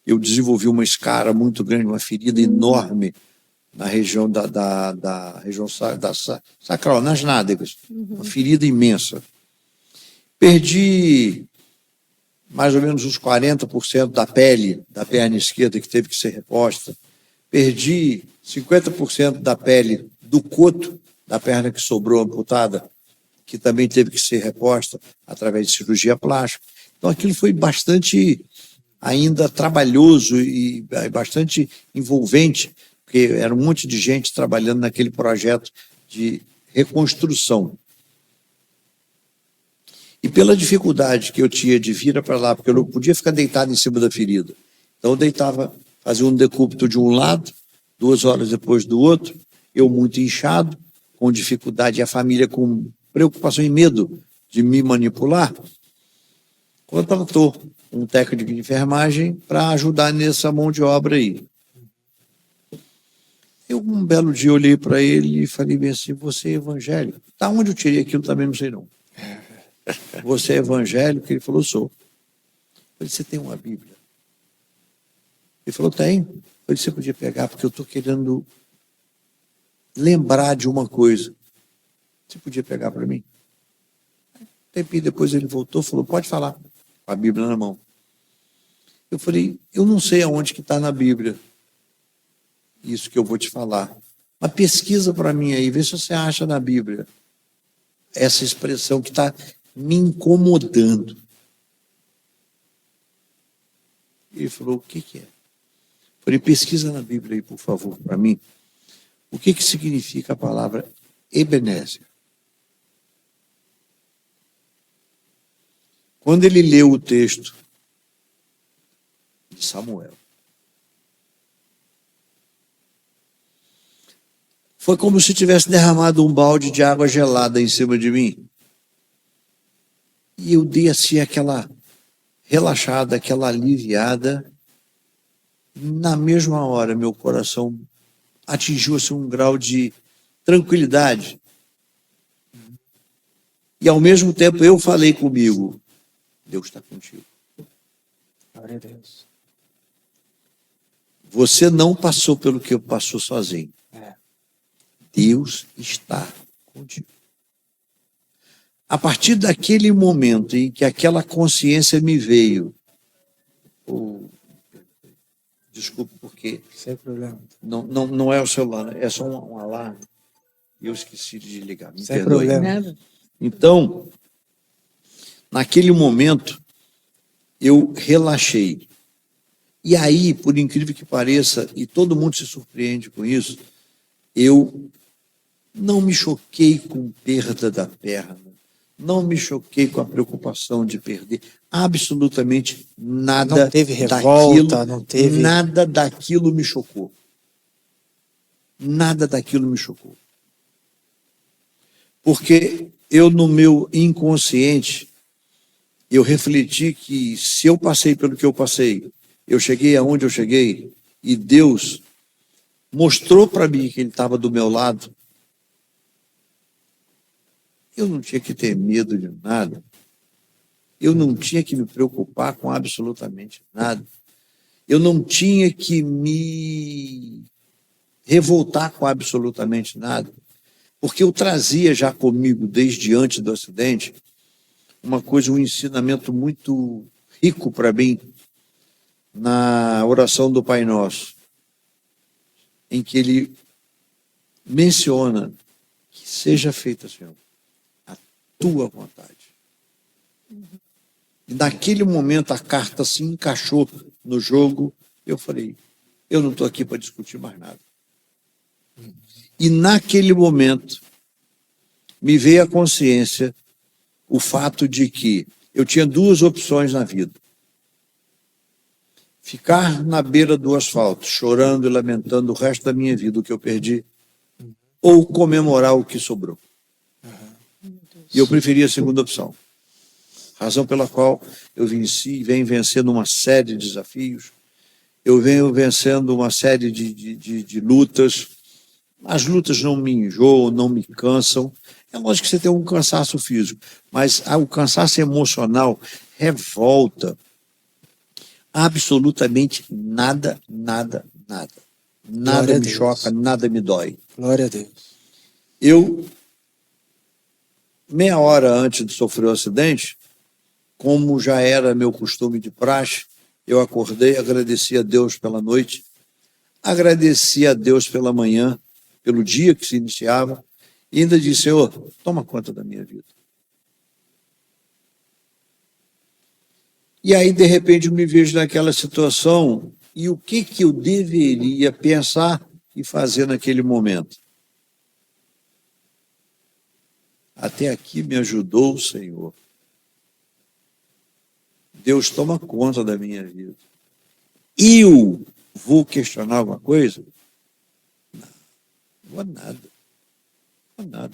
Eu desenvolvi uma escara muito grande, uma ferida enorme na região da região sacral, nas nádegas, uma ferida imensa. Perdi mais ou menos uns 40% da pele da perna esquerda, que teve que ser reposta. Perdi 50% da pele do coto da perna que sobrou amputada, que também teve que ser reposta através de cirurgia plástica. Então aquilo foi bastante ainda trabalhoso e bastante envolvente, porque era um monte de gente trabalhando naquele projeto de reconstrução. E pela dificuldade que eu tinha de vir para lá, porque eu não podia ficar deitado em cima da ferida. Então eu deitava, fazia um decúbito de um lado, 2 horas depois do outro, eu muito inchado, com dificuldade, e a família com preocupação e medo de me manipular, contratou um técnico de enfermagem para ajudar nessa mão de obra aí. Eu, um belo dia, olhei para ele e falei bem assim: você é evangélico? Da onde eu tirei aquilo também não sei não. Você é evangélico? Ele falou: sou. Eu falei: você tem uma Bíblia? Ele falou: tenho. Eu falei: você podia pegar, porque eu estou querendo lembrar de uma coisa. Você podia pegar para mim? Um tempinho depois ele voltou e falou: pode falar, com a Bíblia na mão. Eu falei: eu não sei aonde que está na Bíblia isso que eu vou te falar, mas pesquisa para mim aí, vê se você acha na Bíblia essa expressão que está me incomodando. Ele falou: o que é? Eu Falei, pesquisa na Bíblia aí, por favor, para mim. O que significa a palavra Ebenezer? Quando ele leu o texto de Samuel, foi como se tivesse derramado um balde de água gelada em cima de mim. E eu dei assim aquela relaxada, aquela aliviada. Na mesma hora, meu coração atingiu assim, um grau de tranquilidade. E ao mesmo tempo eu falei comigo, Deus está contigo.
Glória a Deus.
Você não passou pelo que eu passou sozinho. Deus está contigo. A partir daquele momento em que aquela consciência me veio, desculpe, porque
sem problema.
Não é o celular, é só um alarme. E eu esqueci de ligar. Me
sem
perdoe.
problema.
Então, naquele momento, eu relaxei. E aí, por incrível que pareça, e todo mundo se surpreende com isso, eu não me choquei com perda da perna, não me choquei com a preocupação de perder absolutamente nada.
Não teve revolta, não teve...
Nada daquilo me chocou. Nada daquilo me chocou. Porque eu, no meu inconsciente, eu refleti que se eu passei pelo que eu passei, eu cheguei aonde eu cheguei, e Deus mostrou para mim que Ele estava do meu lado, eu não tinha que ter medo de nada. Eu não tinha que me preocupar com absolutamente nada. Eu não tinha que me revoltar com absolutamente nada. Porque eu trazia já comigo, desde antes do acidente, uma coisa, um ensinamento muito rico para mim, na oração do Pai Nosso, em que ele menciona que seja feita, Senhor, tua vontade. E naquele momento a carta se encaixou no jogo, eu falei, eu não estou aqui para discutir mais nada. E naquele momento me veio a consciência o fato de que eu tinha duas opções na vida. Ficar na beira do asfalto, chorando e lamentando o resto da minha vida, o que eu perdi, ou comemorar o que sobrou. E eu preferi a segunda opção. Razão pela qual eu venci, venho vencendo uma série de desafios, eu venho vencendo uma série de lutas. As lutas não me enjoam, não me cansam. É lógico que você tem um cansaço físico, mas o cansaço emocional revolta absolutamente nada. Nada me choca, nada me dói.
Glória a Deus.
Eu, meia hora antes de sofrer o acidente, como já era meu costume de praxe, eu acordei, agradeci a Deus pela noite, agradeci a Deus pela manhã, pelo dia que se iniciava, e ainda disse, Senhor, toma conta da minha vida. E aí, de repente, eu me vejo naquela situação, e o que eu deveria pensar e fazer naquele momento? Até aqui me ajudou o Senhor. Deus toma conta da minha vida. Eu vou questionar alguma coisa? Não vou nada.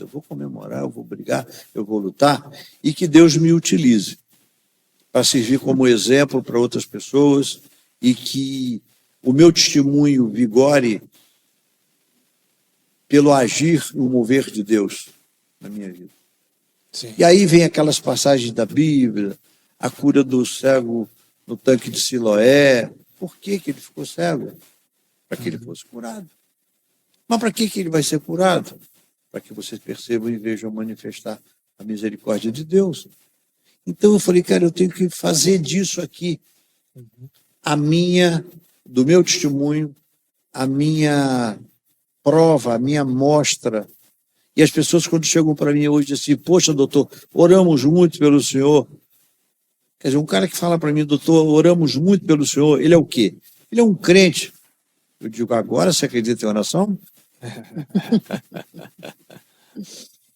Eu vou comemorar, eu vou brigar, eu vou lutar, e que Deus me utilize para servir como exemplo para outras pessoas e que o meu testemunho vigore pelo agir e o mover de Deus na minha vida. Sim. E aí vem aquelas passagens da Bíblia, a cura do cego no tanque de Siloé. Por que ele ficou cego? Para que ele fosse curado. Mas para que ele vai ser curado? Para que vocês percebam e vejam manifestar a misericórdia de Deus. Então eu falei, cara, eu tenho que fazer disso aqui do meu testemunho, a minha prova, a minha mostra. E as pessoas, quando chegam para mim hoje, dizem assim, poxa, doutor, oramos muito pelo senhor. Quer dizer, um cara que fala para mim, doutor, oramos muito pelo senhor, ele é o quê? Ele é um crente, Eu digo, agora você acredita em oração?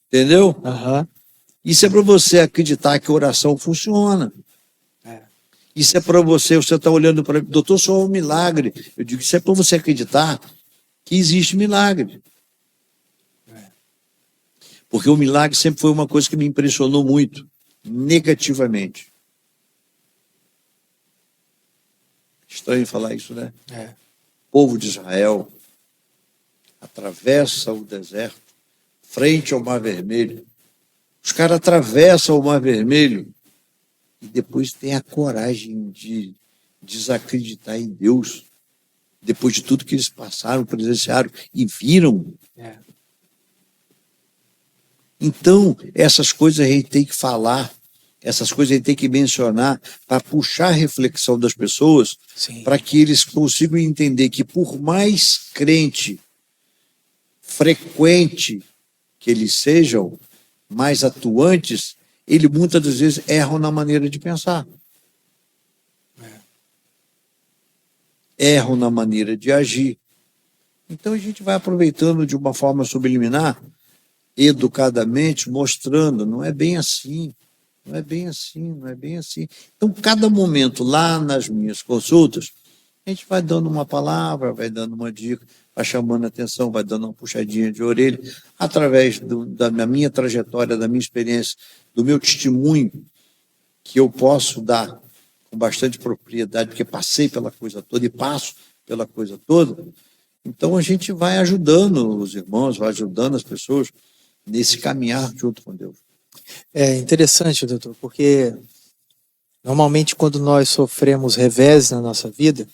Entendeu?
Aham.
Isso é para você acreditar que a oração funciona. Isso é para você está olhando para mim, doutor, só um milagre. Eu digo, isso é para você acreditar que existe milagre. Porque o milagre sempre foi uma coisa que me impressionou muito, negativamente. Estranho falar isso, né? O povo de Israel atravessa o deserto, frente ao Mar Vermelho. Os caras atravessam o Mar Vermelho e depois têm a coragem de desacreditar em Deus, depois de tudo que eles passaram, presenciaram e viram. Então, essas coisas a gente tem que falar, essas coisas a gente tem que mencionar para puxar a reflexão das pessoas, para que eles consigam entender que por mais crente, frequente que eles sejam, mais atuantes, eles muitas das vezes erram na maneira de pensar. Erram na maneira de agir. Então a gente vai aproveitando de uma forma subliminar, educadamente, mostrando, não é bem assim, não é bem assim, não é bem assim. Então, cada momento, lá nas minhas consultas, a gente vai dando uma palavra, vai dando uma dica, vai chamando a atenção, vai dando uma puxadinha de orelha, através da minha trajetória, da minha experiência, do meu testemunho, que eu posso dar com bastante propriedade, porque passei pela coisa toda e passo pela coisa toda. Então, a gente vai ajudando os irmãos, vai ajudando as pessoas nesse caminhar junto com Deus.
É interessante, doutor, porque normalmente quando nós sofremos revés na nossa vida,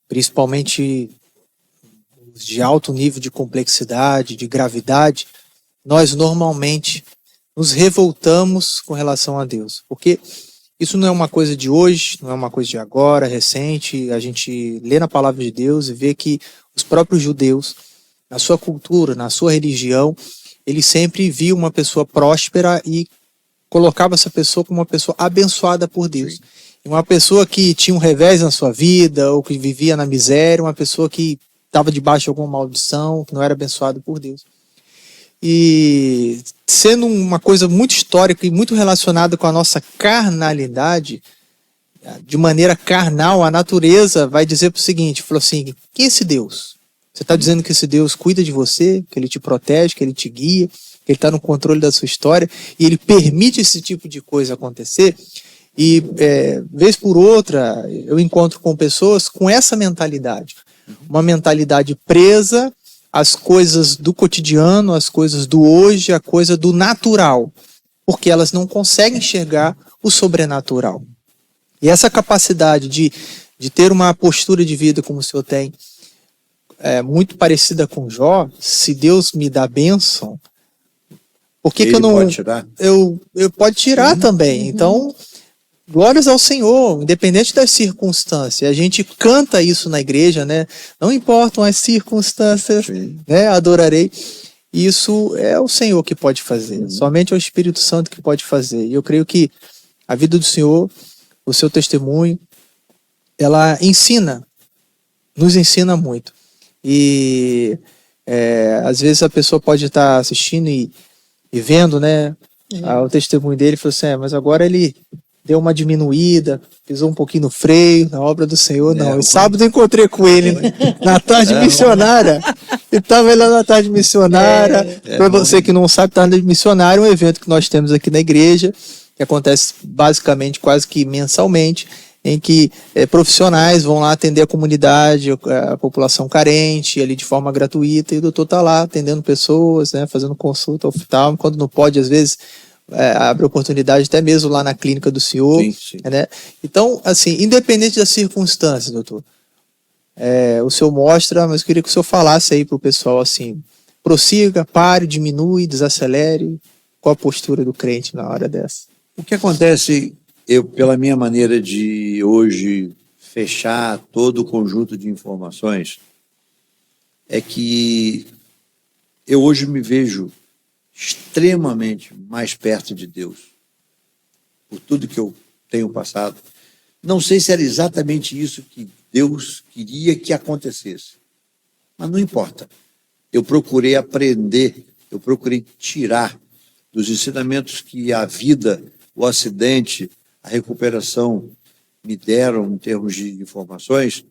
principalmente de alto nível de complexidade, de gravidade, nós normalmente nos revoltamos com relação a Deus, porque isso não é uma coisa de hoje, não é uma coisa de agora, recente. A gente lê na palavra de Deus e vê que os próprios judeus, na sua cultura, na sua religião, eles sempre viam uma pessoa próspera e colocava essa pessoa como uma pessoa abençoada por Deus. Sim. Uma pessoa que tinha um revés na sua vida, ou que vivia na miséria, uma pessoa que estava debaixo de alguma maldição, que não era abençoada por Deus. E sendo uma coisa muito histórica e muito relacionada com a nossa carnalidade, de maneira carnal, a natureza vai dizer o seguinte, falou assim, quem é esse Deus? Você está dizendo que esse Deus cuida de você, que ele te protege, que ele te guia, que ele está no controle da sua história, e ele permite esse tipo de coisa acontecer. E, vez por outra, eu encontro com pessoas com essa mentalidade. Uma mentalidade presa às coisas do cotidiano, às coisas do hoje, a coisa do natural. Porque elas não conseguem enxergar o sobrenatural. E essa capacidade de ter uma postura de vida como o senhor tem, muito parecida com Jó, se Deus me dá bênção, por que eu não...
Pode tirar?
Eu pode tirar também. Então, glórias ao Senhor, independente das circunstâncias. A gente canta isso na igreja, né? Não importam as circunstâncias, né? Adorarei. Isso é o Senhor que pode fazer. Somente é o Espírito Santo que pode fazer. E eu creio que a vida do Senhor, o seu testemunho, ela nos ensina muito. E às vezes a pessoa pode estar assistindo e vendo, né, o testemunho dele, e falou assim, mas agora ele deu uma diminuída, pisou um pouquinho no freio, na obra do Senhor, não. E sábado eu encontrei com ele na tarde missionária. Ele estava lá na tarde missionária. Para você que não sabe, tarde missionária é um evento que nós temos aqui na igreja, que acontece basicamente quase que mensalmente, em que profissionais vão lá atender a comunidade, a população carente, ali de forma gratuita, e o doutor está lá atendendo pessoas, né, fazendo consulta oftalmo, quando não pode, às vezes, abre oportunidade até mesmo lá na clínica do senhor.
Sim.
Né? Então, assim, independente das circunstâncias, doutor, o senhor mostra, mas eu queria que o senhor falasse aí para o pessoal, assim, prossiga, pare, diminui, desacelere, qual a postura do crente na hora dessa?
O que acontece... Eu, pela minha maneira de hoje fechar todo o conjunto de informações, é que eu hoje me vejo extremamente mais perto de Deus, por tudo que eu tenho passado. Não sei se era exatamente isso que Deus queria que acontecesse. Mas não importa. Eu procurei aprender, eu procurei tirar dos ensinamentos que a vida, o acidente, a recuperação me deram em termos de informações,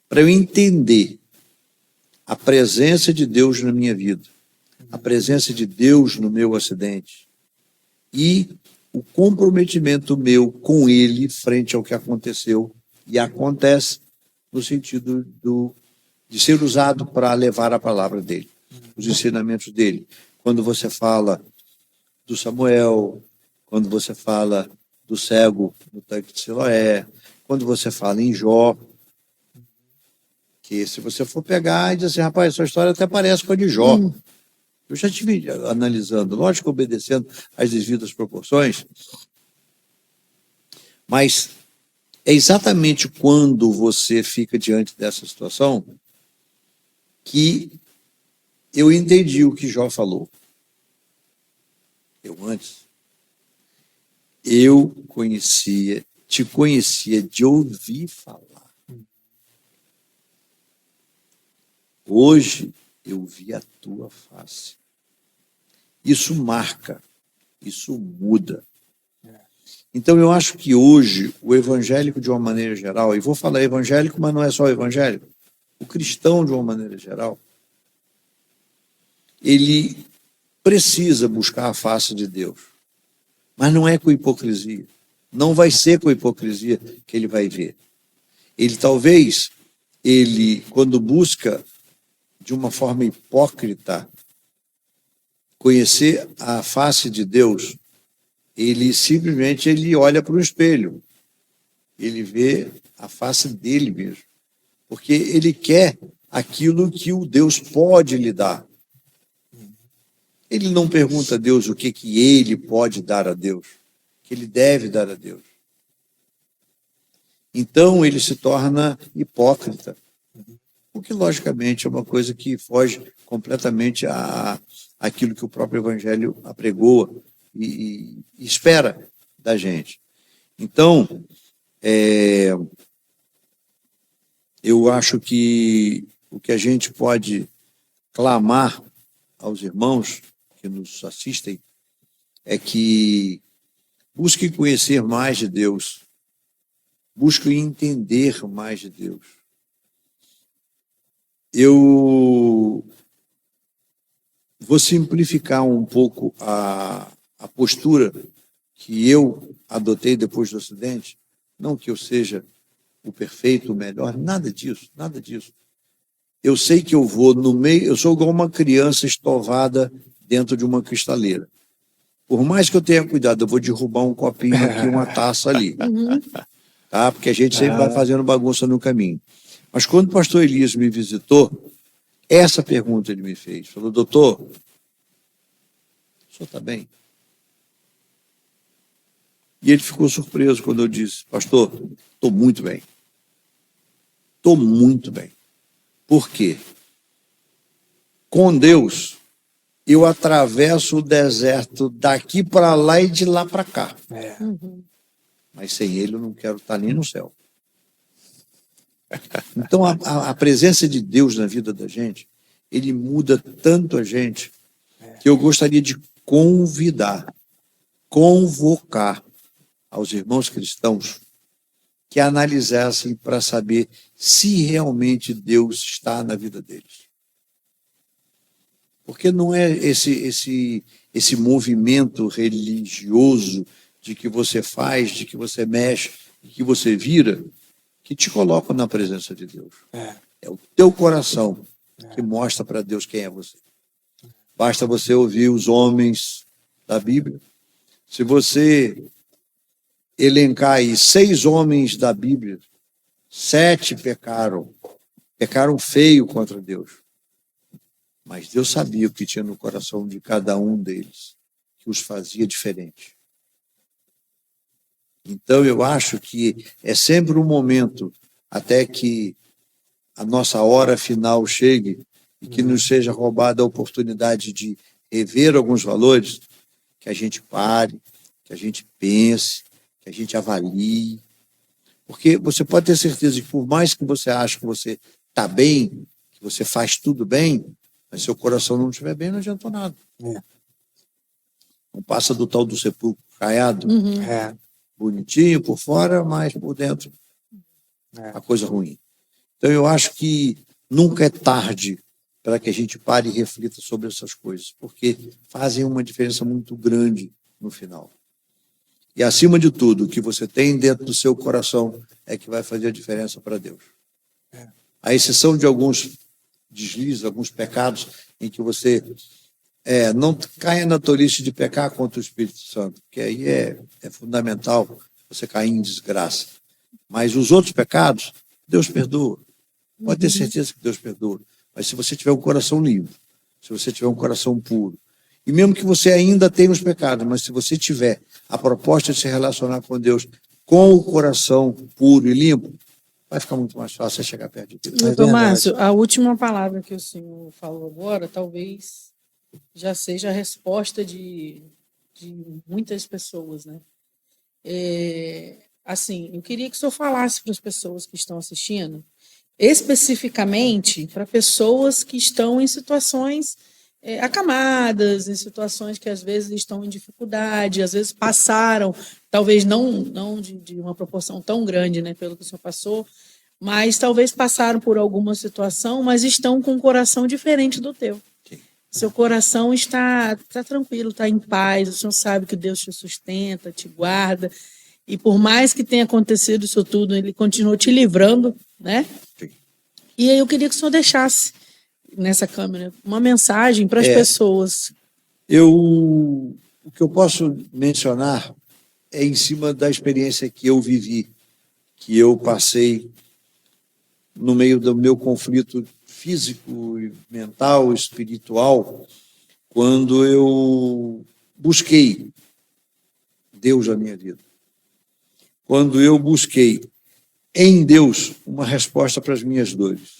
para eu entender a presença de Deus na minha vida, a presença de Deus no meu acidente e o comprometimento meu com Ele frente ao que aconteceu e acontece no sentido de ser usado para levar a palavra dele, os ensinamentos dele. Quando você fala do Samuel, quando você fala do cego no tanque de Siloé, quando você fala em Jó, que se você for pegar e dizer assim, rapaz, essa história até parece com a de Jó. Eu já estive analisando, lógico, obedecendo às devidas proporções, mas é exatamente quando você fica diante dessa situação que eu entendi o que Jó falou. Eu te conhecia de ouvir falar. Hoje eu vi a tua face. Isso marca, isso muda. Então eu acho que hoje o evangélico de uma maneira geral, e vou falar evangélico, mas não é só o evangélico, o cristão de uma maneira geral, ele precisa buscar a face de Deus. Mas não é com hipocrisia. Não vai ser com hipocrisia que ele vai ver. Ele, quando busca de uma forma hipócrita conhecer a face de Deus, ele simplesmente olha para o espelho. Ele vê a face dele mesmo. Porque ele quer aquilo que o Deus pode lhe dar. Ele não pergunta a Deus o que ele pode dar a Deus, que ele deve dar a Deus. Então ele se torna hipócrita, o que logicamente é uma coisa que foge completamente àquilo que o próprio Evangelho apregoa e espera da gente. Então, eu acho que o que a gente pode clamar aos irmãos que nos assistem é que busquem conhecer mais de Deus, busquem entender mais de Deus. Eu vou simplificar um pouco a postura que eu adotei depois do acidente, não que eu seja o perfeito, o melhor, nada disso, nada disso. Eu sei que eu vou no meio, eu sou igual uma criança estovada dentro de uma cristaleira. Por mais que eu tenha cuidado, eu vou derrubar um copinho aqui, uma taça ali. Tá? Porque a gente sempre vai fazendo bagunça no caminho. Mas quando o pastor Elias me visitou, essa pergunta ele me fez. Falou, doutor, o senhor está bem? E ele ficou surpreso quando eu disse, pastor, estou muito bem. Estou muito bem. Por quê? Com Deus, eu atravesso o deserto daqui para lá e de lá para cá. Mas sem Ele eu não quero estar nem no céu. Então a presença de Deus na vida da gente, Ele muda tanto a gente, que eu gostaria de convocar aos irmãos cristãos que analisassem para saber se realmente Deus está na vida deles. Porque não é esse movimento religioso de que você faz, de que você mexe, de que você vira, que te coloca na presença de Deus. É o teu coração que mostra para Deus quem é você. Basta você ouvir os homens da Bíblia. Se você elencar aí 6 homens da Bíblia, 7 pecaram feio contra Deus. Mas Deus sabia o que tinha no coração de cada um deles, que os fazia diferente. Então eu acho que é sempre um momento até que a nossa hora final chegue e que nos seja roubada a oportunidade de rever alguns valores, que a gente pare, que a gente pense, que a gente avalie. Porque você pode ter certeza que por mais que você ache que você está bem, que você faz tudo bem, mas seu coração não estiver bem, não adiantou nada. Não passa do tal do sepulcro caiado, bonitinho por fora, mas por dentro a coisa ruim. Então eu acho que nunca é tarde para que a gente pare e reflita sobre essas coisas, porque fazem uma diferença muito grande no final. E acima de tudo, o que você tem dentro do seu coração é que vai fazer a diferença para Deus. A exceção de alguns deslizes, alguns pecados, em que você não caia na tolice de pecar contra o Espírito Santo, porque aí é fundamental você cair em desgraça. Mas os outros pecados, Deus perdoa. Pode ter certeza que Deus perdoa. Mas se você tiver um coração limpo, se você tiver um coração puro, e mesmo que você ainda tenha os pecados, mas se você tiver a proposta de se relacionar com Deus com o coração puro e limpo, vai ficar muito mais fácil você chegar perto de Deus.
Doutor Márcio, a última palavra que o senhor falou agora, talvez já seja a resposta de muitas pessoas, né? Assim, eu queria que o senhor falasse para as pessoas que estão assistindo, especificamente para pessoas que estão em situações acamadas, em situações que às vezes estão em dificuldade, às vezes passaram, talvez não de uma proporção tão grande, né, pelo que o senhor passou, mas talvez passaram por alguma situação, mas estão com um coração diferente do teu. Seu coração está tranquilo, está em paz, o senhor sabe que Deus te sustenta, te guarda, e por mais que tenha acontecido isso tudo, Ele continua te livrando, né? E aí eu queria que o senhor deixasse nessa câmera uma mensagem para as pessoas.
O que eu posso mencionar é em cima da experiência que eu vivi, que eu passei no meio do meu conflito físico, mental, espiritual, quando eu busquei Deus na minha vida. Quando eu busquei em Deus uma resposta para as minhas dores.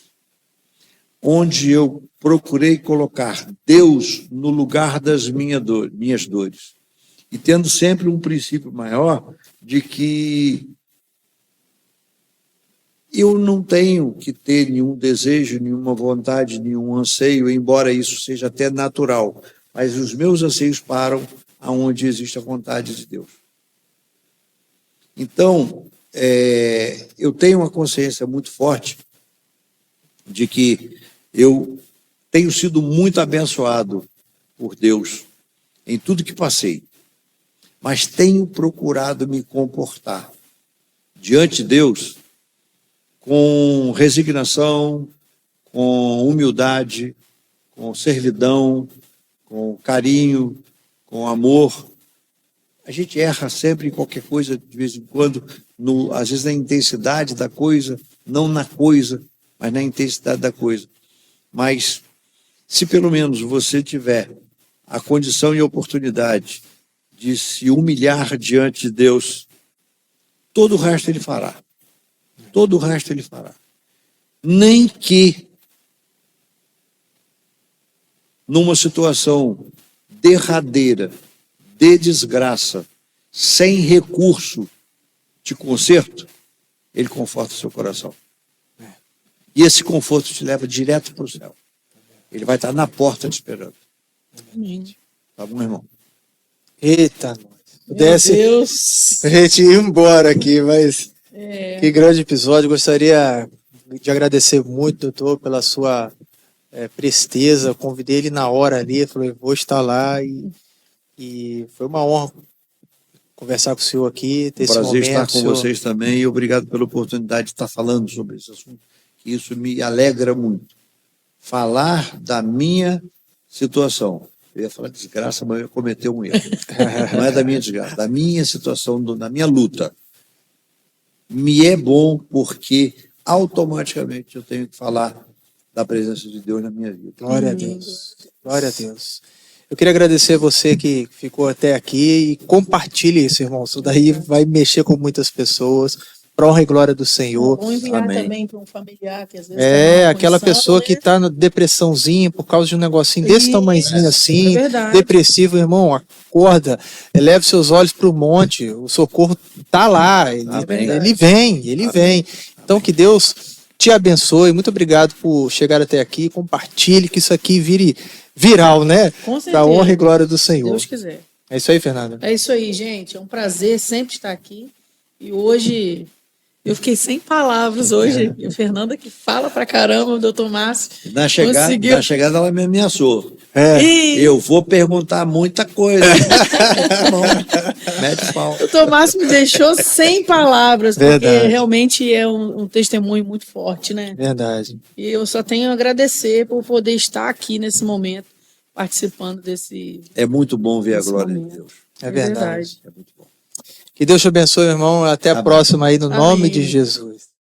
Onde eu procurei colocar Deus no lugar das minhas dores. E tendo sempre um princípio maior de que eu não tenho que ter nenhum desejo, nenhuma vontade, nenhum anseio, embora isso seja até natural, mas os meus anseios param aonde existe a vontade de Deus. Então, eu tenho uma consciência muito forte de que eu tenho sido muito abençoado por Deus em tudo que passei, mas tenho procurado me comportar diante de Deus com resignação, com humildade, com servidão, com carinho, com amor. A gente erra sempre em qualquer coisa, de vez em quando, às vezes na intensidade da coisa, não na coisa, mas na intensidade da coisa. Mas, se pelo menos você tiver a condição e a oportunidade de se humilhar diante de Deus, todo o resto Ele fará. Todo o resto Ele fará. Nem que, numa situação derradeira, de desgraça, sem recurso de conserto, Ele conforta o seu coração. E esse conforto te leva direto para o céu. Ele vai estar na porta te esperando. Tá bom, irmão?
Eita, pudesse a gente ir embora aqui, mas que grande episódio. Gostaria de agradecer muito, doutor, pela sua presteza. Convidei ele na hora ali, falei, vou estar lá e foi uma honra conversar com o senhor aqui, ter esse momento.
Prazer estar com vocês também e obrigado pela oportunidade de estar falando sobre esse assunto. Isso me alegra muito. Falar da minha situação. Eu ia falar desgraça, mas eu ia cometer um erro. Não é da minha desgraça, da minha situação, da minha luta. Me é bom porque automaticamente eu tenho que falar da presença de Deus na minha vida.
Glória a Deus. Glória a Deus. Eu queria agradecer a você que ficou até aqui e compartilhe isso, irmão. Isso daí vai mexer com muitas pessoas. para honra e glória do Senhor.
Vou enviar
Amém.
também para um familiar que às vezes tá numa
Aquela
condição,
pessoa
né?
que está na depressãozinha por causa de um negocinho desse
Isso,
tamanhozinho assim,
é verdade.
depressivo, irmão, acorda, eleve seus olhos para o monte, o socorro tá lá, ele vem. Então que Deus te abençoe, muito obrigado por chegar até aqui, compartilhe, que isso aqui vire viral, né?
Com certeza.
Para honra e glória do
Se
Senhor.
Deus quiser.
É isso aí, Fernanda.
É isso aí, gente. É um prazer sempre estar aqui. E hoje eu fiquei sem palavras hoje. E a Fernanda que fala pra caramba, o doutor Márcio.
Na chegada ela me ameaçou.
E
Eu vou perguntar muita coisa. Tá bom. Mete o pau.
o doutor Márcio me deixou sem palavras, porque
Verdade.
realmente é um testemunho muito forte, né?
Verdade.
E eu só tenho a agradecer por poder estar aqui nesse momento, participando desse.
É muito bom ver a
Esse
glória
momento.
de Deus.
É verdade.
É muito bom.
Que Deus te abençoe, irmão. Até a
Amém.
próxima aí, no nome
Amém.
de Jesus.